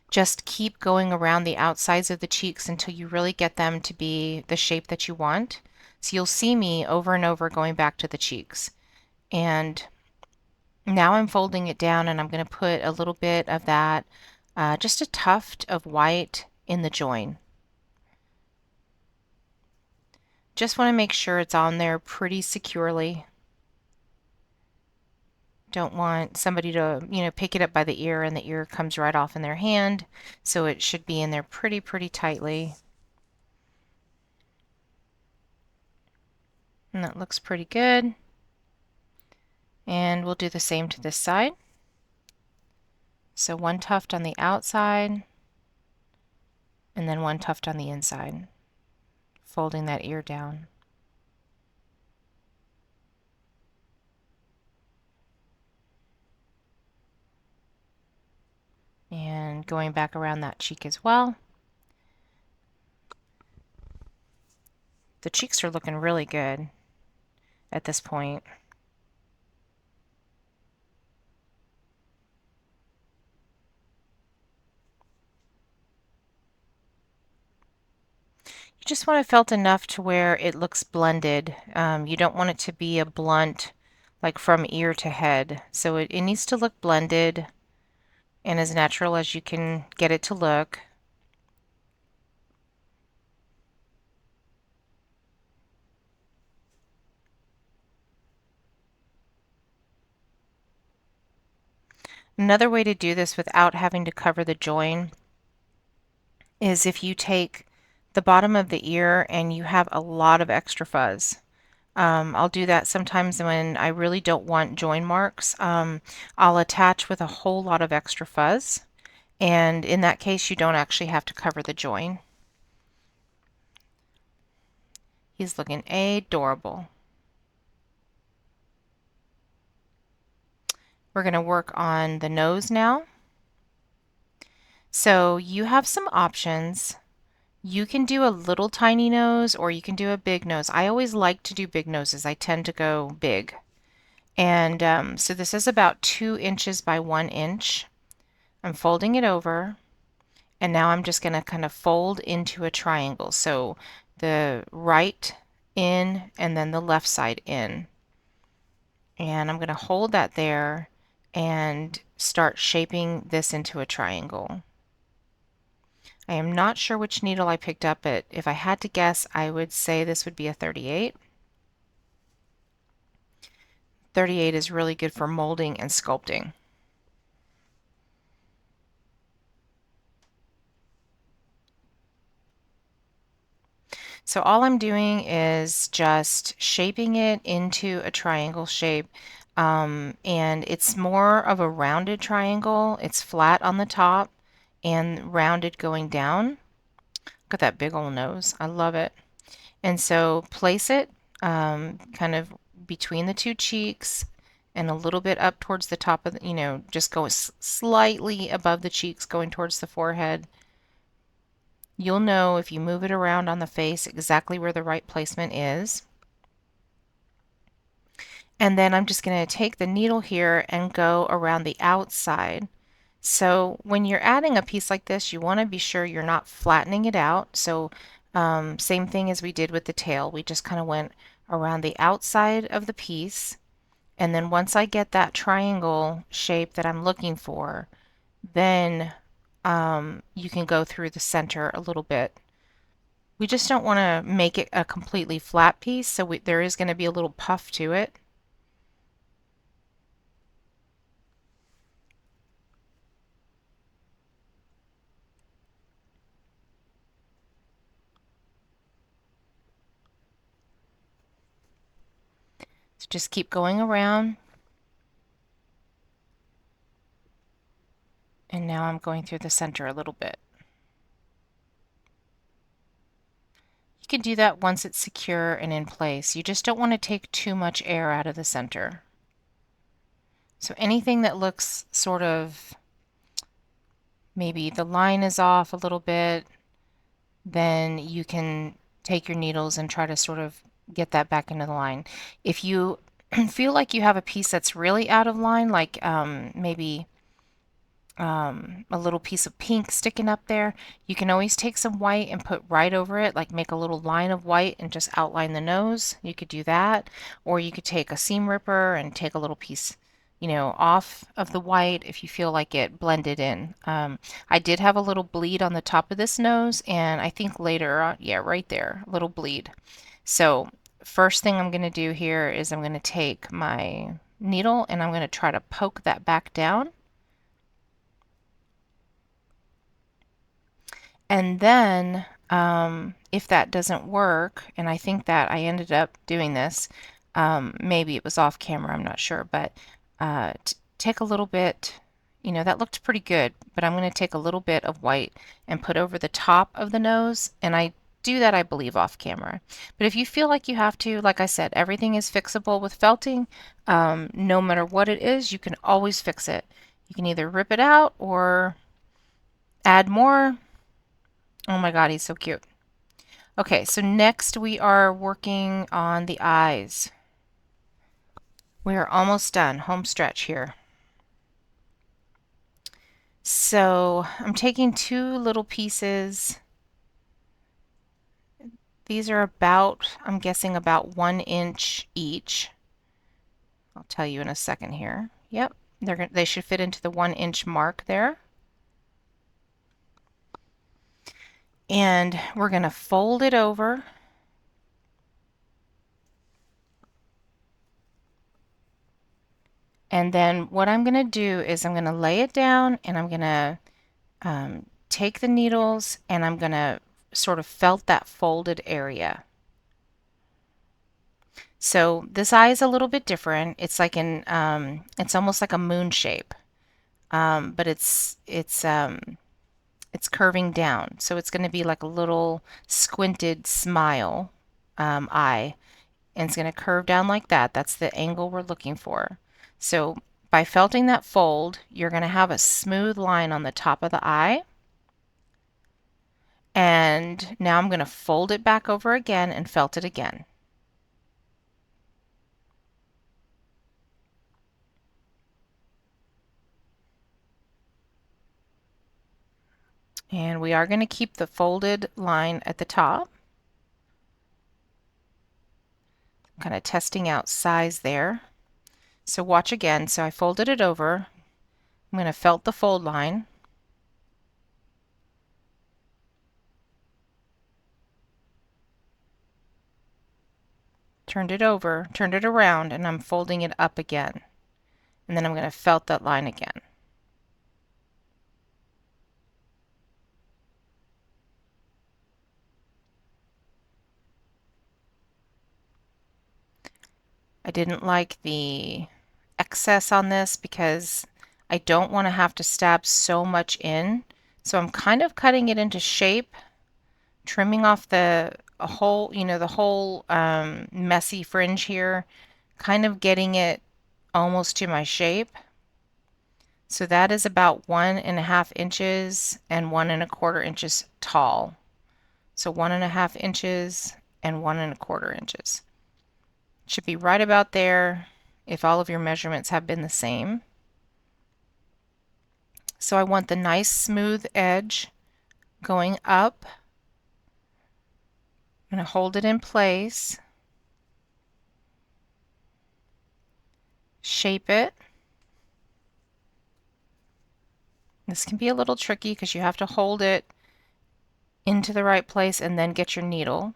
S1: just keep going around the outsides of the cheeks until you really get them to be the shape that you want. So you'll see me over and over going back to the cheeks. And now I'm folding it down and I'm going to put a little bit of that, just a tuft of white in the join. Just want to make sure it's on there pretty securely. Don't want somebody to, pick it up by the ear and the ear comes right off in their hand. So it should be in there pretty tightly. And that looks pretty good. And we'll do the same to this side. So one tuft on the outside and then one tuft on the inside, folding that ear down. And going back around that cheek as well. The cheeks are looking really good at this point. You just want to felt enough to where it looks blended. You don't want it to be a blunt, like from ear to head. So it needs to look blended and as natural as you can get it to look. Another way to do this without having to cover the join is if you take the bottom of the ear and you have a lot of extra fuzz. I'll do that sometimes when I really don't want join marks. I'll attach with a whole lot of extra fuzz, and in that case you don't actually have to cover the join. He's looking adorable. We're going to work on the nose now. So you have some options. You can do a little tiny nose or you can do a big nose. I always like to do big noses. I tend to go big. And so this is about 2 inches by 1 inch. I'm folding it over, and now I'm just going to kind of fold into a triangle. So the right in and then the left side in. And I'm going to hold that there and start shaping this into a triangle. I am not sure which needle I picked up, but if I had to guess, I would say this would be a 38. 38 is really good for molding and sculpting. So all I'm doing is just shaping it into a triangle shape, and it's more of a rounded triangle. It's flat on the top and rounded going down. Look at that big old nose. I love it. And so place it kind of between the two cheeks and a little bit up towards the top of the, just go slightly above the cheeks going towards the forehead. You'll know if you move it around on the face exactly where the right placement is. And then I'm just going to take the needle here and go around the outside. So when you're adding a piece like this, you want to be sure you're not flattening it out. So same thing as we did with the tail. We just kind of went around the outside of the piece. And then once I get that triangle shape that I'm looking for, then you can go through the center a little bit. We just don't want to make it a completely flat piece, so there is going to be a little puff to it. So just keep going around. And now I'm going through the center a little bit. You can do that once it's secure and in place. You just don't want to take too much air out of the center. So anything that looks sort of, maybe the line is off a little bit, then you can take your needles and try to sort of get that back into the line. If you feel like you have a piece that's really out of line, like maybe a little piece of pink sticking up there, you can always take some white and put right over it, like make a little line of white and just outline the nose. You could do that, or you could take a seam ripper and take a little piece, off of the white if you feel like it blended in. I did have a little bleed on the top of this nose, and I think later on, yeah, right there, a little bleed. So first thing I'm going to do here is I'm going to take my needle and I'm going to try to poke that back down. And then if that doesn't work, and I think that I ended up doing this, maybe it was off camera, I'm not sure, but take a little bit, that looked pretty good, but I'm going to take a little bit of white and put over the top of the nose, and I do that, I believe, off camera. But if you feel like you have to, like I said, everything is fixable with felting. No matter what it is, you can always fix it. You can either rip it out or add more. Oh my God, he's so cute. Okay, so next we are working on the eyes. We are almost done, home stretch here. So I'm taking two little pieces. These are about, I'm guessing about 1 inch each. I'll tell you in a second here. Yep, they should fit into the 1 inch mark there. And we're going to fold it over. And then what I'm going to do is I'm going to lay it down and I'm going to take the needles and I'm going to sort of felt that folded area. So this eye is a little bit different. It's like it's almost like a moon shape, but it's curving down. So it's going to be like a little squinted smile eye, and it's going to curve down like that. That's the angle we're looking for. So by felting that fold, you're going to have a smooth line on the top of the eye. And now I'm going to fold it back over again and felt it again. And we are going to keep the folded line at the top. Kind of testing out size there. So watch again. So I folded it over. I'm going to felt the fold line. Turned it over, turned it around, and I'm folding it up again. And then I'm going to felt that line again. I didn't like the excess on this because I don't want to have to stab so much in. So I'm kind of cutting it into shape, trimming off the whole, the whole messy fringe here, kind of getting it almost to my shape. So that is about 1.5 inches and 1.25 inches tall. So 1.5 inches and 1.25 inches. Should be right about there if all of your measurements have been the same. So I want the nice smooth edge going up. I'm going to hold it in place, shape it. This can be a little tricky because you have to hold it into the right place and then get your needle.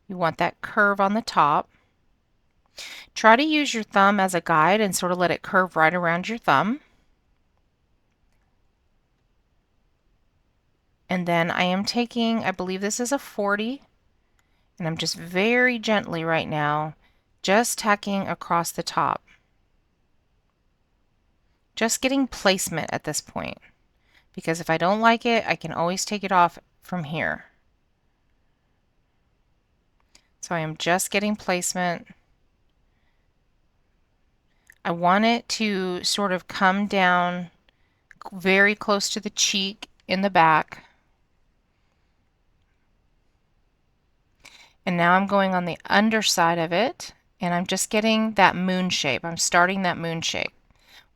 S1: You want that curve on the top. Try to use your thumb as a guide and sort of let it curve right around your thumb. And then I am taking, I believe this is a 40, and I'm just very gently right now, just tacking across the top. Just getting placement at this point, because if I don't like it, I can always take it off from here. So I am just getting placement. I want it to sort of come down very close to the cheek in the back. And now I'm going on the underside of it, and I'm just getting that moon shape. I'm starting that moon shape.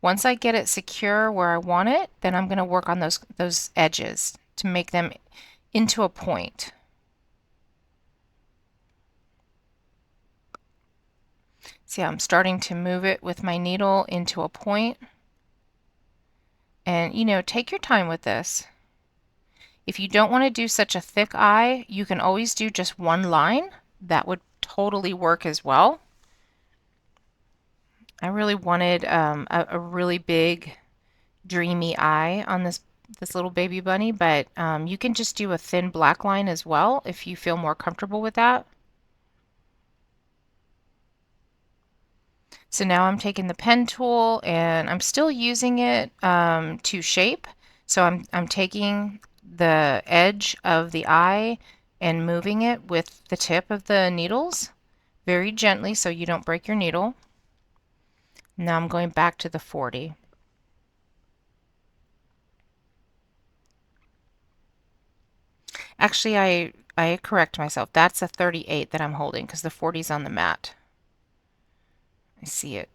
S1: Once I get it secure where I want it, then I'm going to work on those edges to make them into a point. See, I'm starting to move it with my needle into a point. And, take your time with this. If you don't want to do such a thick eye, you can always do just one line, that would totally work as well. I really wanted a really big dreamy eye on this little baby bunny, but you can just do a thin black line as well if you feel more comfortable with that. So now I'm taking the pen tool and I'm still using it to shape. So I'm taking the edge of the eye and moving it with the tip of the needles very gently so you don't break your needle. Now I'm going back to the 40. Actually, I correct myself. That's a 38 that I'm holding because the 40 is on the mat. I see it.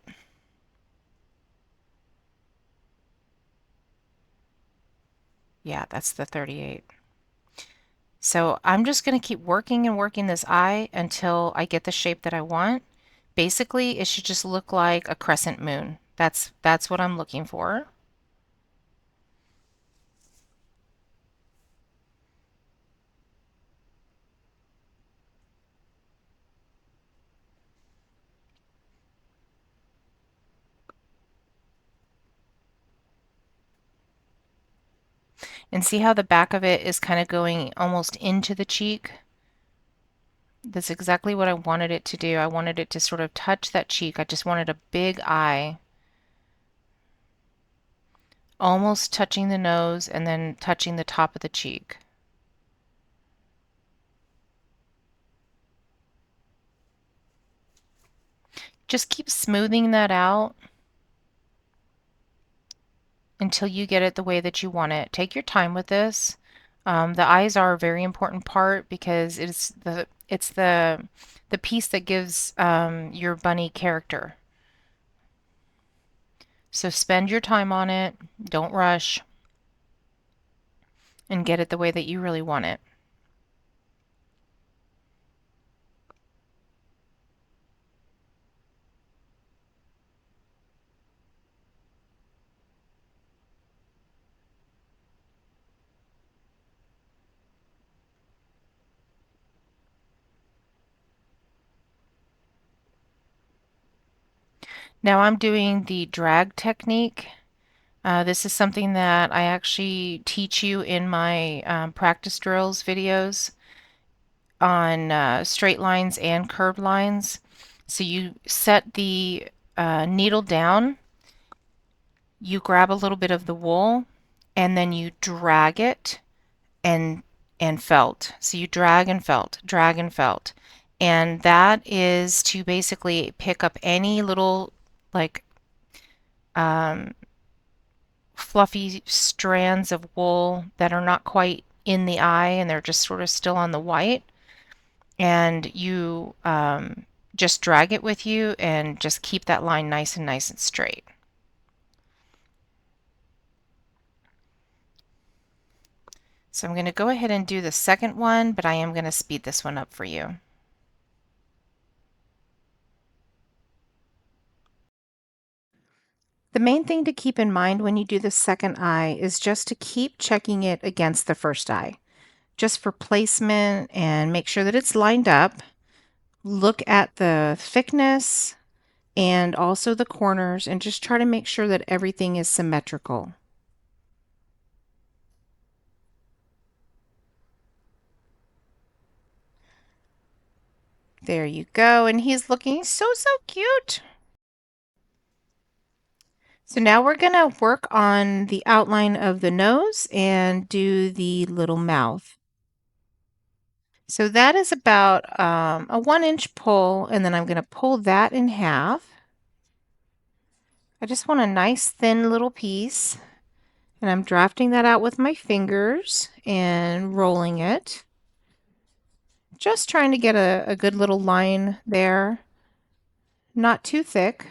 S1: Yeah, that's the 38. So I'm just going to keep working and working this eye until I get the shape that I want. Basically, it should just look like a crescent moon. That's what I'm looking for. And see how the back of it is kind of going almost into the cheek? That's exactly what I wanted it to do. I wanted it to sort of touch that cheek. I just wanted a big eye, almost touching the nose and then touching the top of the cheek. Just keep smoothing that out until you get it the way that you want it. Take your time with this. The eyes are a very important part because it's the piece that gives your bunny character. So spend your time on it. Don't rush, and get it the way that you really want it. Now I'm doing the drag technique. This is something that I actually teach you in my practice drills videos on straight lines and curved lines. So you set the needle down, you grab a little bit of the wool, and then you drag it and felt. So you drag and felt, drag and felt. And that is to basically pick up any little like um, fluffy strands of wool that are not quite in the eye and they're just sort of still on the white. And you just drag it with you and just keep that line nice and straight. So I'm going to go ahead and do the second one, but I am going to speed this one up for you. The main thing to keep in mind when you do the second eye is just to keep checking it against the first eye, just for placement and make sure that it's lined up. Look at the thickness and also the corners and just try to make sure that everything is symmetrical. There you go, and he's looking so cute. So now we're going to work on the outline of the nose and do the little mouth. So that is about a 1-inch pull, and then I'm going to pull that in half. I just want a nice thin little piece, and I'm drafting that out with my fingers and rolling it. Just trying to get a good little line there, not too thick.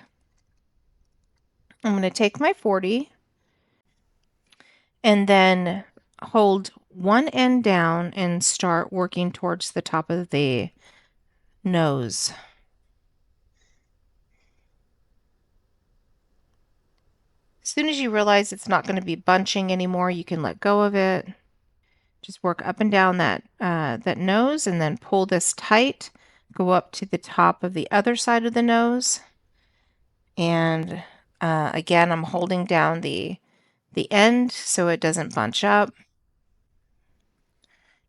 S1: I'm going to take my 40 and then hold one end down and start working towards the top of the nose. As soon as you realize it's not going to be bunching anymore, you can let go of it. Just work up and down that nose and then pull this tight. go up to the top of the other side of the nose. And again, I'm holding down the end so it doesn't bunch up.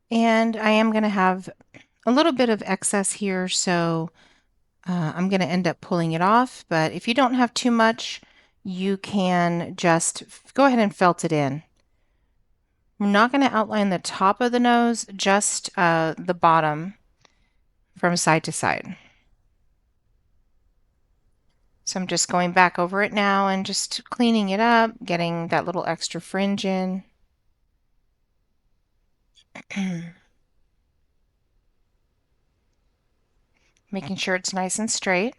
S1: And I am going to have a little bit of excess here, so I'm going to end up pulling it off. But if you don't have too much, you can just go ahead and felt it in. I'm not going to outline the top of the nose, just the bottom from side to side. So I'm just going back over it now and just cleaning it up, getting that little extra fringe in. Making sure it's nice and straight.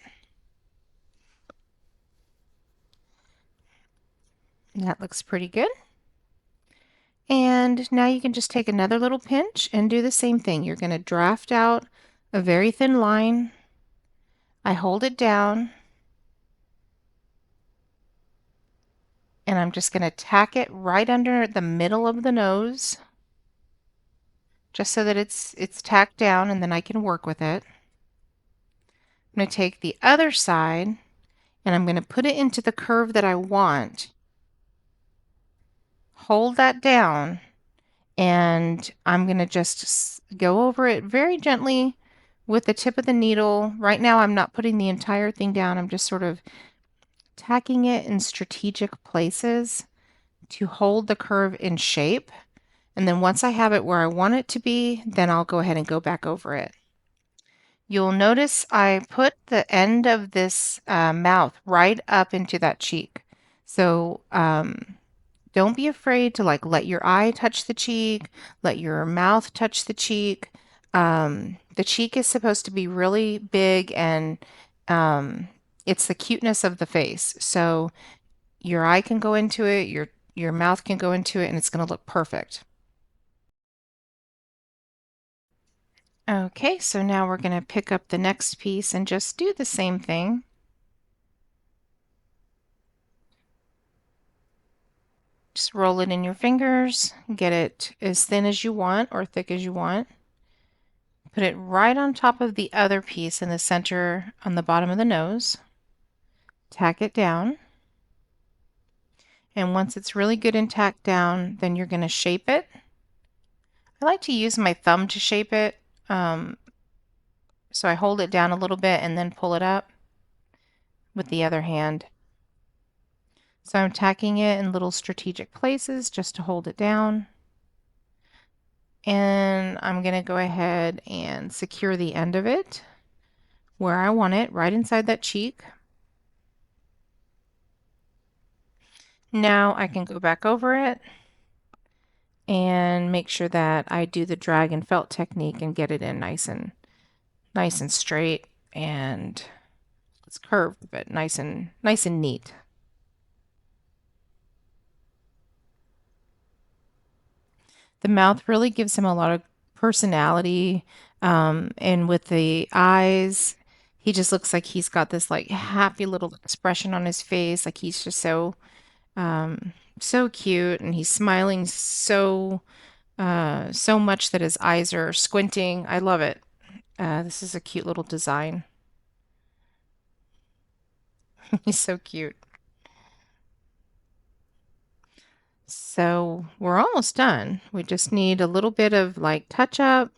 S1: That looks pretty good. And now you can just take another little pinch and do the same thing. You're going to draft out a very thin line. I hold it down. And I'm just going to tack it right under the middle of the nose, just so that it's tacked down, and then I can work with it. I'm going to take the other side and I'm going to put it into the curve that I want. Hold that down, and I'm going to just go over it very gently with the tip of the needle. Right now I'm not putting the entire thing down. I'm just sort of tacking it in strategic places to hold the curve in shape. And then once I have it where I want it to be, then I'll go ahead and go back over it. You'll notice I put the end of this mouth right up into that cheek. So don't be afraid to let your eye touch the cheek, let your mouth touch the cheek. The cheek is supposed to be really big, and it's the cuteness of the face. So your eye can go into it, your mouth can go into it, and it's going to look perfect. Okay, so now we're going to pick up the next piece and just do the same thing. Just roll it in your fingers, get it as thin as you want or thick as you want. Put it right on top of the other piece in the center on the bottom of the nose. Tack it down. And once it's really good and tacked down, then you're going to shape it. I like to use my thumb to shape it. So I hold it down a little bit and then pull it up with the other hand. So I'm tacking it in little strategic places just to hold it down. And I'm going to go ahead and secure the end of it where I want it, right inside that cheek. Now I can go back over it and make sure that I do the drag and felt technique and get it in nice and straight, and it's curved but nice and neat. The mouth really gives him a lot of personality, and with the eyes, he just looks like he's got this happy little expression on his face, like he's just so cute, and he's smiling so much that his eyes are squinting. I love it. This is a cute little design. He's so cute. So we're almost done. We just need a little bit of touch up.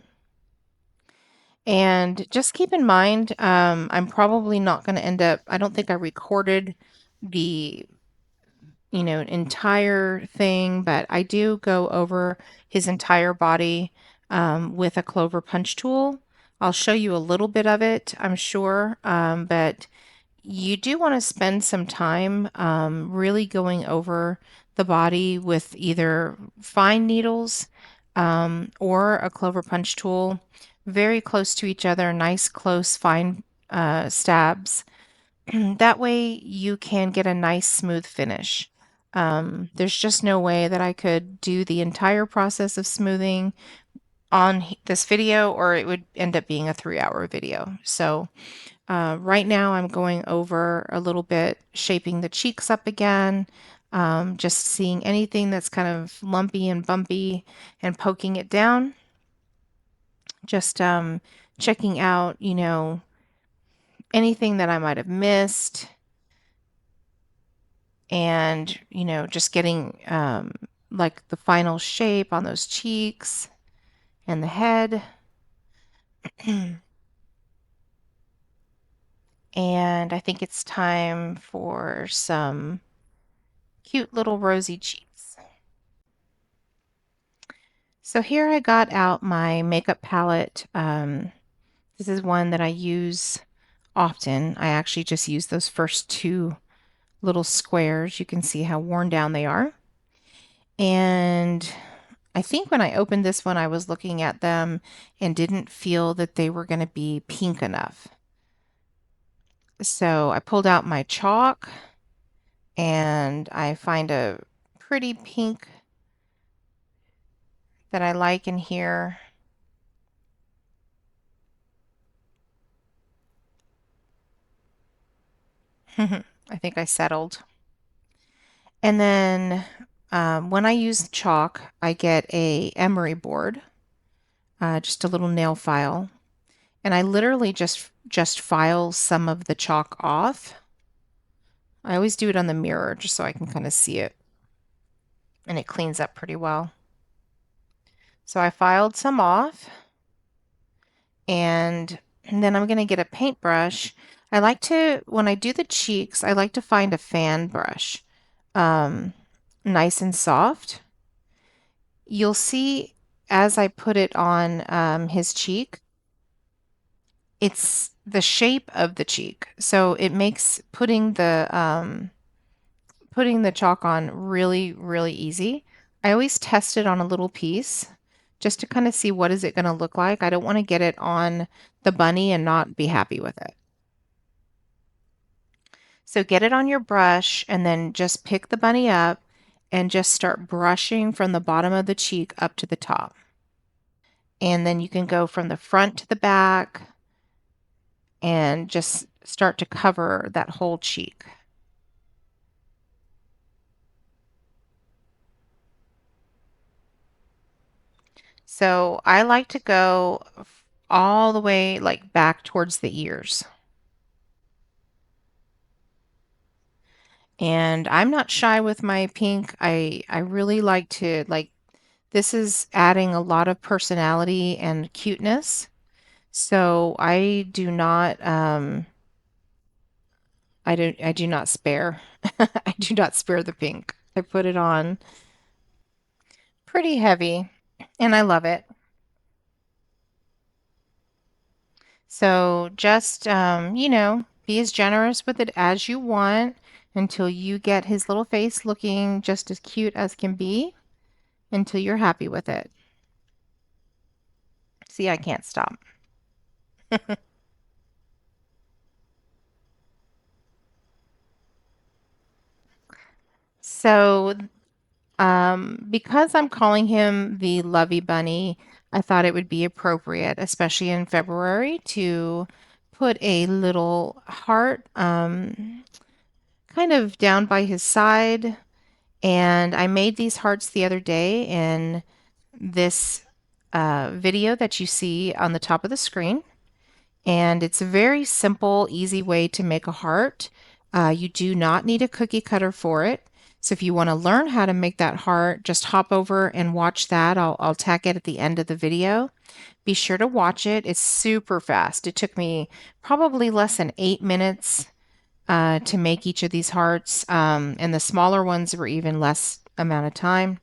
S1: And just keep in mind, I'm probably not going to end up, I don't think I recorded the entire thing, but I do go over his entire body with a clover punch tool. I'll show you a little bit of it, I'm sure, but you do want to spend some time really going over the body with either fine needles or a clover punch tool, very close to each other, nice, close, fine stabs. That way you can get a nice, smooth finish. There's just no way that I could do the entire process of smoothing on this video, or it would end up being a 3-hour video. So right now I'm going over a little bit, shaping the cheeks up again, just seeing anything that's kind of lumpy and bumpy and poking it down. Just checking out, anything that I might have missed, and, just getting like the final shape on those cheeks and the head. And I think it's time for some cute little rosy cheeks. So here I got out my makeup palette. This is one that I use often. I actually just use those first two little squares. You can see how worn down they are. And I think when I opened this one, I was looking at them and didn't feel that they were going to be pink enough. So I pulled out my chalk and I find a pretty pink that I like in here. I think I settled. And then when I use chalk, I get a emery board, just a little nail file, and I literally just file some of the chalk off. I always do it on the mirror just so I can kind of see it, and it cleans up pretty well. So I filed some off, and then I'm going to get a paintbrush. I like to, when I do the cheeks, I like to find a fan brush, nice and soft. You'll see as I put it on his cheek, it's the shape of the cheek. So it makes putting the chalk on really, really easy. I always test it on a little piece just to kind of see what is it going to look like. I don't want to get it on the bunny and not be happy with it. So get it on your brush and then just pick the bunny up and just start brushing from the bottom of the cheek up to the top. And then you can go from the front to the back and just start to cover that whole cheek. So I like to go all the way like back towards the ears. And I'm not shy with my pink. I really like to like this is adding a lot of personality and cuteness. So I do not spare. I do not spare the pink. I put it on pretty heavy and I love it. So just be as generous with it as you want until you get his little face looking just as cute as can be until you're happy with it. See, I can't stop. So because I'm calling him the Lovey Bunny, I thought it would be appropriate, especially in February, to put a little heart kind of down by his side. And I made these hearts the other day in this video that you see on the top of the screen. And it's a very simple, easy way to make a heart. You do not need a cookie cutter for it. So if you want to learn how to make that heart, just hop over and watch that. I'll tag it at the end of the video. Be sure to watch it. It's super fast. It took me probably less than 8 minutes to make each of these hearts. And the smaller ones were even less amount of time.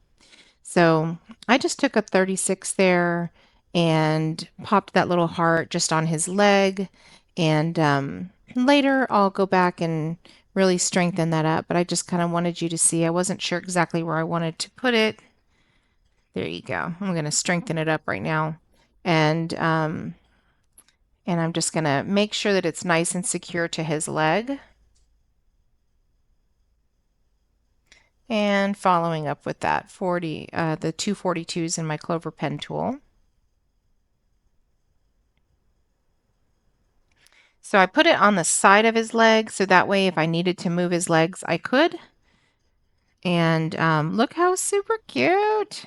S1: So I just took a 36 there and popped that little heart just on his leg. And later I'll go back and really strengthen that up. But I just kind of wanted you to see. I wasn't sure exactly where I wanted to put it. There you go. I'm going to strengthen it up right now. And I'm just going to make sure that it's nice and secure to his leg. And following up with that the 242s in my clover pen tool. So I put it on the side of his leg so that way if I needed to move his legs, I could. And look how super cute.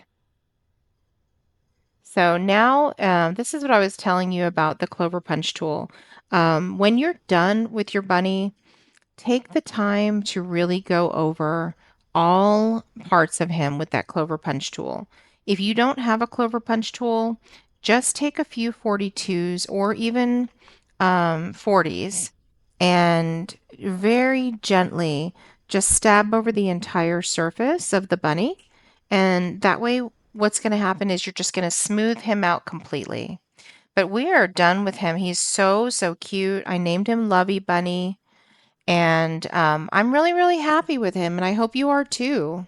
S1: So now, this is what I was telling you about the Clover Punch tool. When you're done with your bunny, take the time to really go over all parts of him with that Clover Punch tool. If you don't have a Clover Punch tool, just take a few 42s or even 40s and very gently just stab over the entire surface of the bunny. And that way, what's going to happen is you're just going to smooth him out completely. But we are done with him. He's so, so cute. I named him Lovey Bunny. And I'm really, really happy with him, and I hope you are too.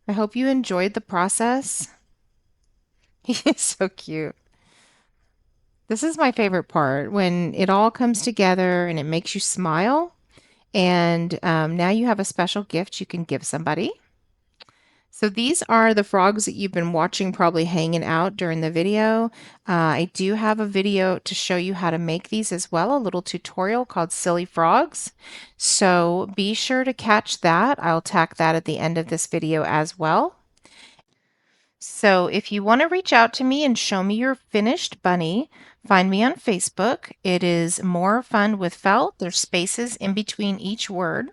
S1: I hope you enjoyed the process. He is so cute. This is my favorite part when it all comes together and it makes you smile. And now you have a special gift you can give somebody. So these are the frogs that you've been watching probably hanging out during the video. I do have a video to show you how to make these as well, a little tutorial called Silly Frogs. So be sure to catch that. I'll tack that at the end of this video as well. So if you want to reach out to me and show me your finished bunny, find me on Facebook. It is More Fun with Felt. There's spaces in between each word.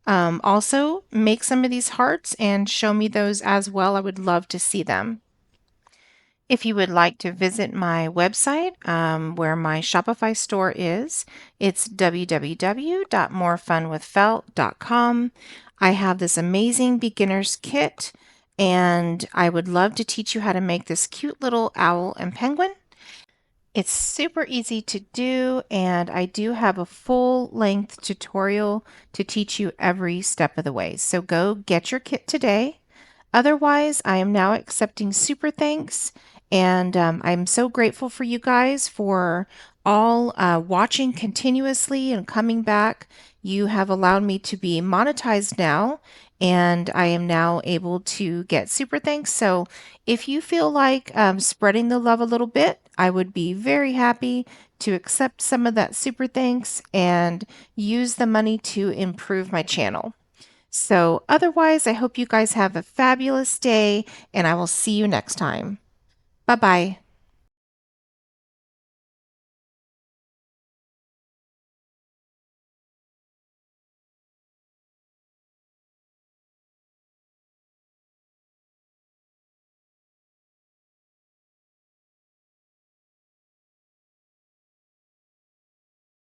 S1: Also, make some of these hearts and show me those as well. I would love to see them. If you would like to visit my website, where my Shopify store is, it's www.morefunwithfelt.com. I have this amazing beginner's kit, and I would love to teach you how to make this cute little owl and penguin. It's super easy to do, and I do have a full-length tutorial to teach you every step of the way. So go get your kit today. Otherwise, I am now accepting super thanks, and I'm so grateful for you guys for all watching continuously and coming back. You have allowed me to be monetized now, and I am now able to get super thanks. So if you feel like spreading the love a little bit, I would be very happy to accept some of that super thanks and use the money to improve my channel. So otherwise, I hope you guys have a fabulous day, and I will see you next time. Bye-bye.